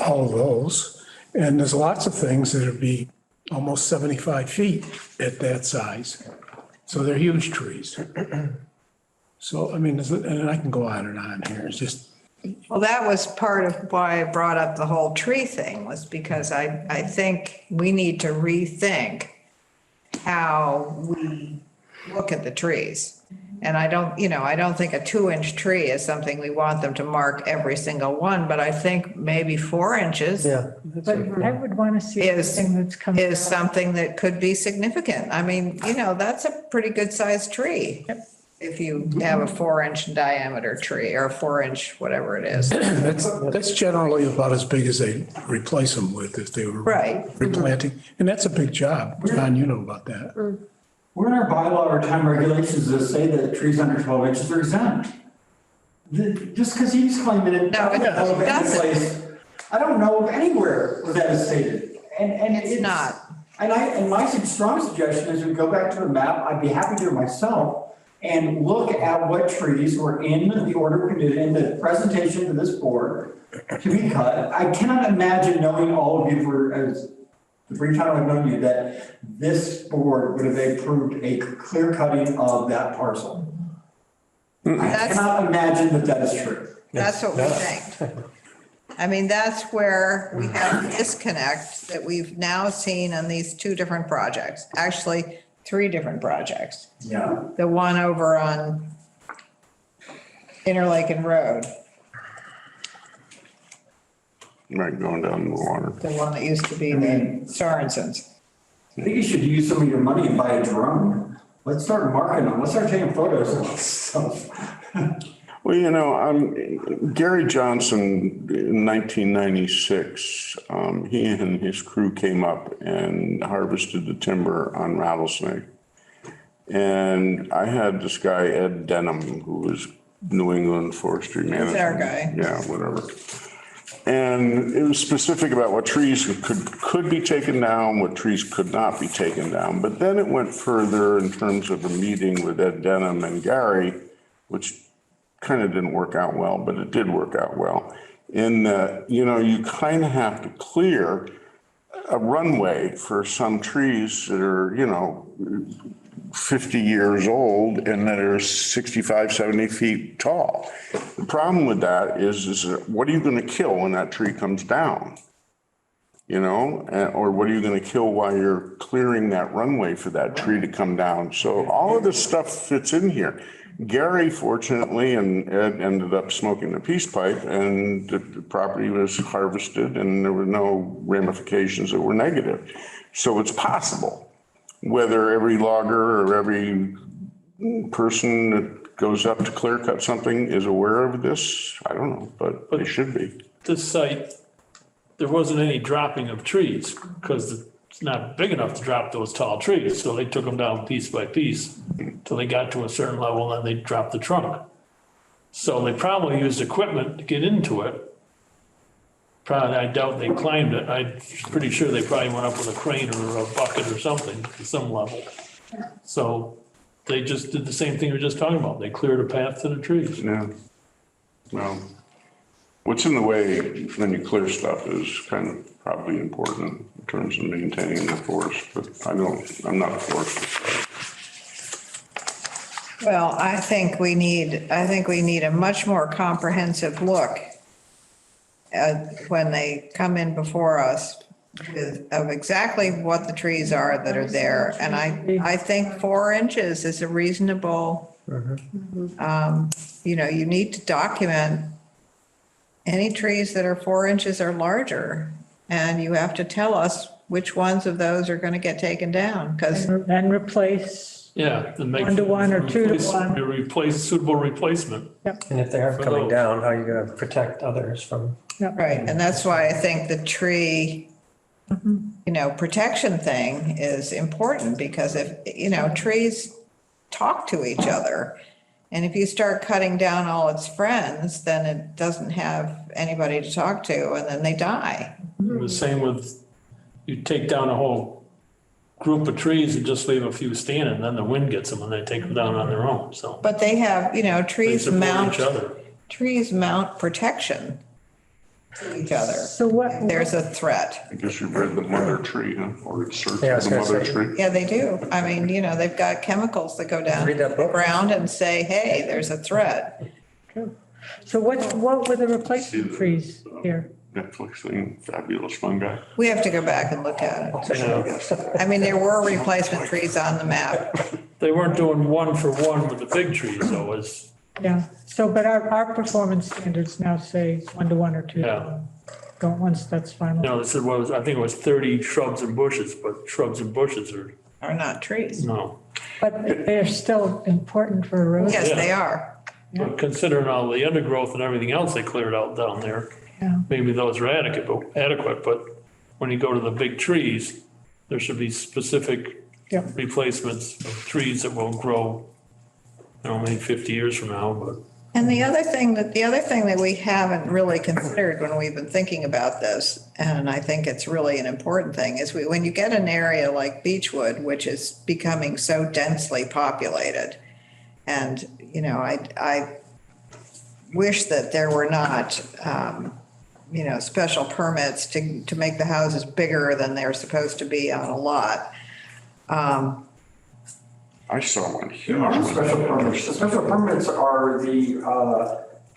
all of those. And there's lots of things that'll be almost 75 feet at that size. So they're huge trees. So, I mean, and I can go on and on here. It's just, Well, that was part of why I brought up the whole tree thing, was because I think we need to rethink how we look at the trees. And I don't think a 2-inch tree is something we want them to mark every single one, but I think maybe 4 inches But I would want to see everything that's coming. is something that could be significant. I mean, you know, that's a pretty good sized tree. If you have a 4-inch diameter tree or a 4-inch, whatever it is. that's generally about as big as they replace them with if they were Right. replanting. And that's a big job. John, you know about that. We're in our bylaw or time regulations that say that trees under 12 inches are exempt. Just because he's claiming it. No, it doesn't. I don't know of anywhere where that is stated. And It's not. And my strong suggestion is we go back to the map. I'd be happy to do it myself and look at what trees were in the order of condition, in the presentation to this board to be cut. I cannot imagine, knowing all of you for as the brief time I've known you, that this board would have approved a clear cutting of that parcel. I cannot imagine that is true. That's what we think. I mean, that's where we have a disconnect that we've now seen on these 2 different projects, actually 3 different projects. Yeah. The one over on Interlaken Road, Right, going down the water. the one that used to be the Sorensen's. I think you should use some of your money and buy a drone. Let's start marketing them. Let's start taking photos of this stuff. Well, you know, Gary Johnson in 1996, he and his crew came up and harvested the timber on Rattlesnake. And I had this guy, Ed Denham, who was New England Forestry Management. our guy. Yeah, whatever. And it was specific about what trees could be taken down, what trees could not be taken down. But then it went further in terms of a meeting with Ed Denham and Gary, which kind of didn't work out well, but it did work out well. In that, you kind of have to clear a runway for some trees that are, 50 years old and that are 65, 70 feet tall. The problem with that is what are you going to kill when that tree comes down? Or what are you going to kill while you're clearing that runway for that tree to come down? So all of this stuff fits in here. Gary, fortunately, and Ed ended up smoking the peace pipe, and the property was harvested and there were no ramifications that were negative. So it's possible. Whether every logger or every person that goes up to clear cut something is aware of this, I don't know, but they should be. This site, there wasn't any dropping of trees because it's not big enough to drop those tall trees. So they took them down piece by piece till they got to a certain level and then they dropped the trunk. So they probably used equipment to get into it. Probably, I doubt they climbed it. I'm pretty sure they probably went up with a crane or a bucket or something to some level. So they just did the same thing we were just talking about. They cleared a path to the trees. Yeah. Well, what's in the way when you clear stuff is kind of probably important in terms of maintaining the forest, but I'm not a forester. Well, I think we need a much more comprehensive look when they come in before us of exactly what the trees are that are there. And I think 4 inches is a reasonable, you need to document any trees that are 4 inches or larger. And you have to tell us which ones of those are going to get taken down because. And replace. Yeah. 1 to 1 or 2 to 1. Suitable replacement. Yep. And if they are coming down, how are you going to protect others from? Right, and that's why I think the tree, protection thing is important because if, trees talk to each other. And if you start cutting down all its friends, then it doesn't have anybody to talk to and then they die. The same with, you take down a whole group of trees and just leave a few standing, and then the wind gets them and they take them down on their own, so. But they have, They trees support each other. mount protection to each other. So what? There's a threat. I guess you've read The Mother Tree, huh? Or Search Yeah, I for was the gonna Mother say. Tree. Yeah, they do. I mean, they've got chemicals that go down Read that the book. ground and say, hey, there's a threat. So what were the replacement trees here? Netflix thing, Fabulous Fungi. We have to go back and look at it. I mean, there were replacement trees on the map. They weren't doing 1 for 1 with the big trees, though, was, Yeah, but our performance standards now say 1 to 1 or 2 to Yeah. 1. Don't, once that's final. they said, I think it was 30 shrubs and bushes, but shrubs and bushes Are not trees. no. But they're still important for erosion. Yes, they are. But considering all the undergrowth and everything else they cleared out down there, Yeah. maybe those are adequate, but when you go to the big trees, there should be specific Yep. replacements of trees that will grow, maybe 50 years from now, but. And the other thing that we haven't really considered when we've been thinking about this, and I think it's really an important thing, is when you get an area like Beechwood, which is becoming so densely populated, and, I wish that there were not, special permits to make the houses bigger than they're supposed to be on a lot. I saw one huge There are one. special permits. The special permits are the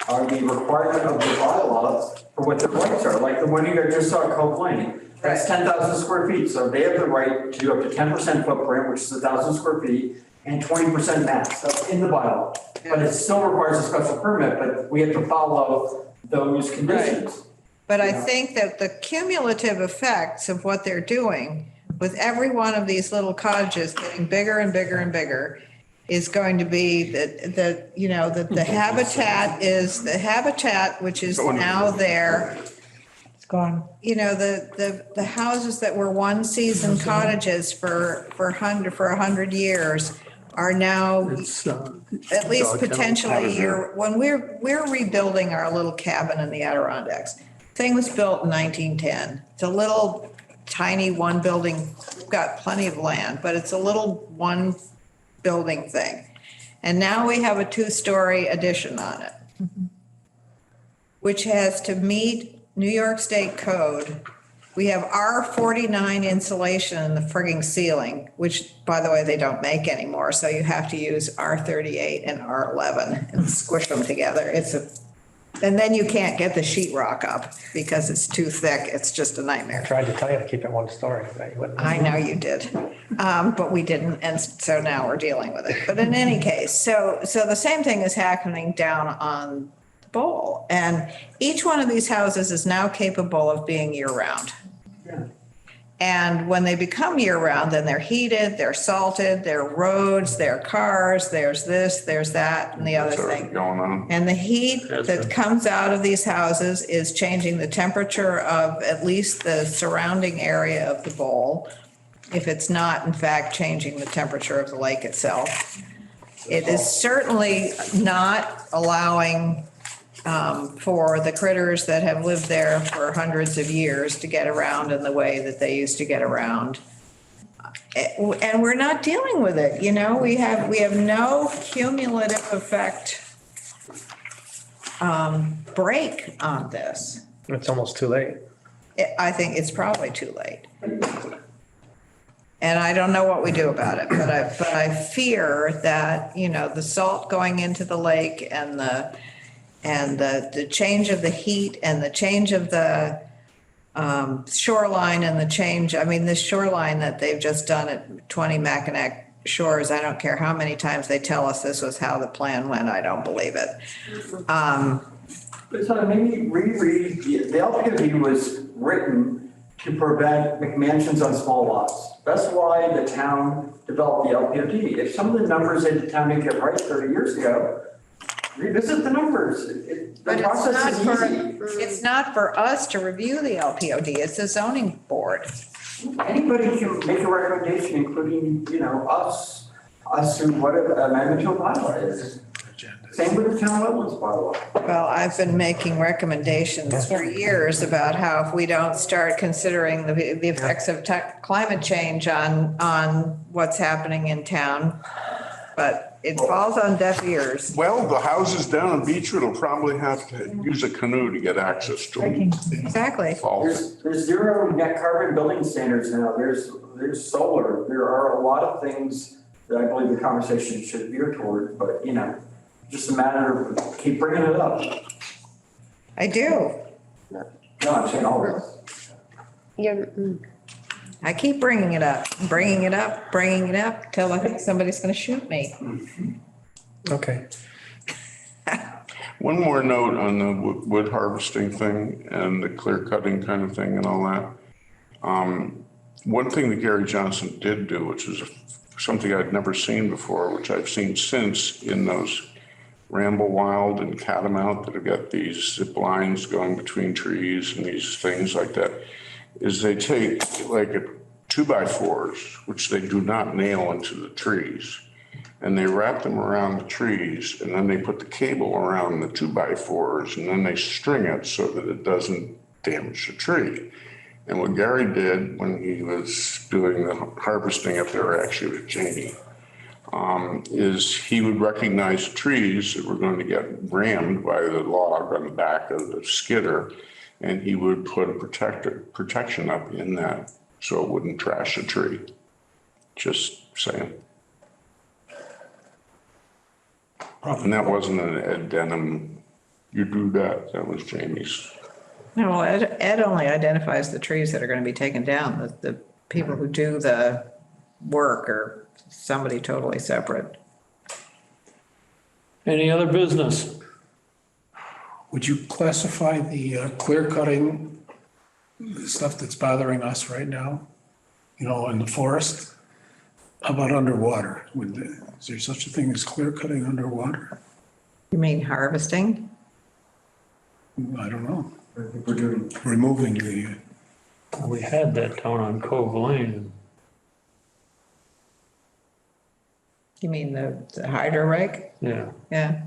requirement of the bylaw for what the rights are, like the one you guys just saw at Cove Lane. That's 10,000 square feet, so they have the right to do up to 10% footprint, which is 1,000 square feet, and 20% max, that's in the bylaw. But it still requires a special permit, but we have to follow those conditions. But I think that the cumulative effects of what they're doing with every one of these little cottages getting bigger and bigger and bigger is going to be that the habitat which is now there. It's gone. The houses that were one season cottages for 100 years are now at least potentially when we're rebuilding our little cabin in the Adirondacks. Thing was built in 1910. It's a little tiny one building, we've got plenty of land, but it's a little one building thing. And now we have a 2-story addition on it, which has to meet New York State code. We have R49 insulation in the frigging ceiling, which, by the way, they don't make anymore. So you have to use R38 and R11 and squish them together. And then you can't get the sheetrock up because it's too thick. It's just a I nightmare. tried to tell you to keep it 1 story, but you wouldn't. I know you did, but we didn't, and so now we're dealing with it. But in any case, so the same thing is happening down on the bowl. And each one of these houses is now capable of being year-round. And when they become year-round, then they're heated, they're salted, they're roads, they're cars, there's this, there's that, and the other That's already thing. going on. And the heat that comes out of these houses is changing the temperature of at least the surrounding area of the bowl, if it's not, in fact, changing the temperature of the lake itself. It is certainly not allowing for the critters that have lived there for hundreds of years to get around in the way that they used to get around. And we're not dealing with it, you know, we have no cumulative effect break on this. It's almost too late. I think it's probably too late. And I don't know what we do about it, but I fear that, you know, the salt going into the lake and the change of the heat and the change of the shoreline and the change, I mean, this shoreline that they've just done at 20 Mackinac Shores, I don't care how many times they tell us this was how the plan went, I don't believe it. So maybe reread, the LPOD was written to prevent McMansions on small lots. That's why the town developed the LPOD. If some of the numbers that the town didn't get right 30 years ago, revisit the numbers. But The process is easy. it's not for us to review the LPOD, it's the zoning board. Anybody can make a recommendation, including, you know, us who, whatever amendment to a bylaw is. Same with the town wetlands bylaw. Well, I've been making recommendations for years about how if we don't start considering the effects of climate change on what's happening in town, but it falls on deaf ears. Well, the houses down in Beechwood will probably have to use a canoe to get access to them. Exactly. There's zero net carbon building standards now. There's solar. There are a lot of things that I believe the conversation should veer toward, but you know, just a matter of keep bringing it up. I do. No, I'm saying all this. I keep bringing it up, bringing it up, bringing it up till I think somebody's going to shoot me. Okay. One more note on the wood harvesting thing and the clear cutting kind of thing and all that. One thing that Gary Johnson did do, which is something I'd never seen before, which I've seen since in those Ramble Wild and Catamount that have got these zip lines going between trees and these things like that, is they take like a 2x4s, which they do not nail into the trees, and they wrap them around the trees, and then they put the cable around the 2x4s, and then they string it so that it doesn't damage the tree. And what Gary did when he was doing the harvesting up there, actually with Jamie, is he would recognize trees that were going to get rammed by the log on the back of the skidder, and he would put a protection up in that so it wouldn't trash the tree. Just saying. And that wasn't an Ed Denham, you do that. That was Jamie's. No, Ed only identifies the trees that are going to be taken down. The people who do the work are somebody totally separate. Any other business? Would you classify the clear cutting, the stuff that's bothering us right now, you know, in the forest? How about underwater? Is there such a thing as clear cutting underwater? You mean harvesting? I don't know. We're doing Removing the, We had that down on Cove Lane. You mean the hydro rake? Yeah, Yeah.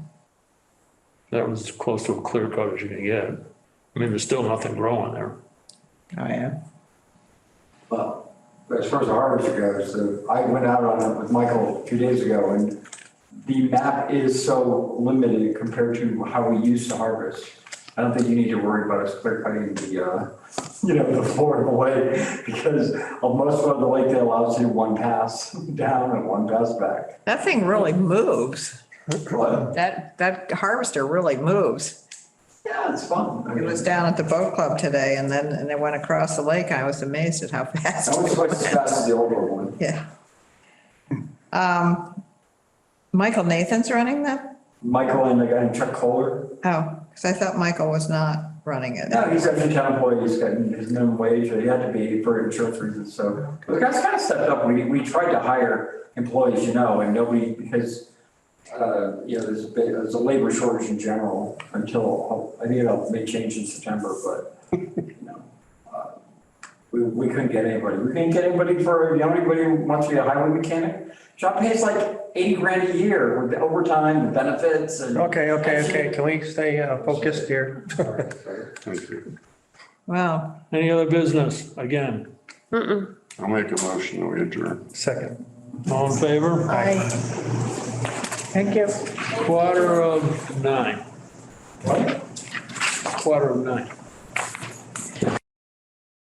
that was as close to a clear cut as you can get. I mean, there's still nothing growing there. Oh, yeah. But as far as the harvester goes, I went out on it with Michael 2 days ago, and the map is so limited compared to how we used to harvest. I don't think you need to worry about us clear cutting the floor of the lake, because most of the lake, they allow us to do one pass down and one pass back. That thing really moves. What? That harvester really moves. Yeah, it's fun. It was down at the boat club today and then it went across the lake. I was amazed at how fast. That was it twice as went. fast as the older one. Yeah. Michael Nathan's running that? Michael and the guy Chuck Kohler. Oh, because I thought Michael was not running it. No, he's actually town employee, he's got his minimum wage, he had to be for insurance reasons, so. The guys kind of stepped up, we tried to hire employees, and nobody, because, there's a labor shortage in general until, I think it'll may change in September, but, we couldn't get anybody. We couldn't get anybody anybody who wants to be a highway mechanic. Job pays like 80 grand a year with the overtime, the benefits and. Okay. Can we stay focused here? Thank you. Wow. Any other business? Again, I'll make a motion to adjourn. Second. all in favor? Aye. Thank you. 8:45. What? 8:45.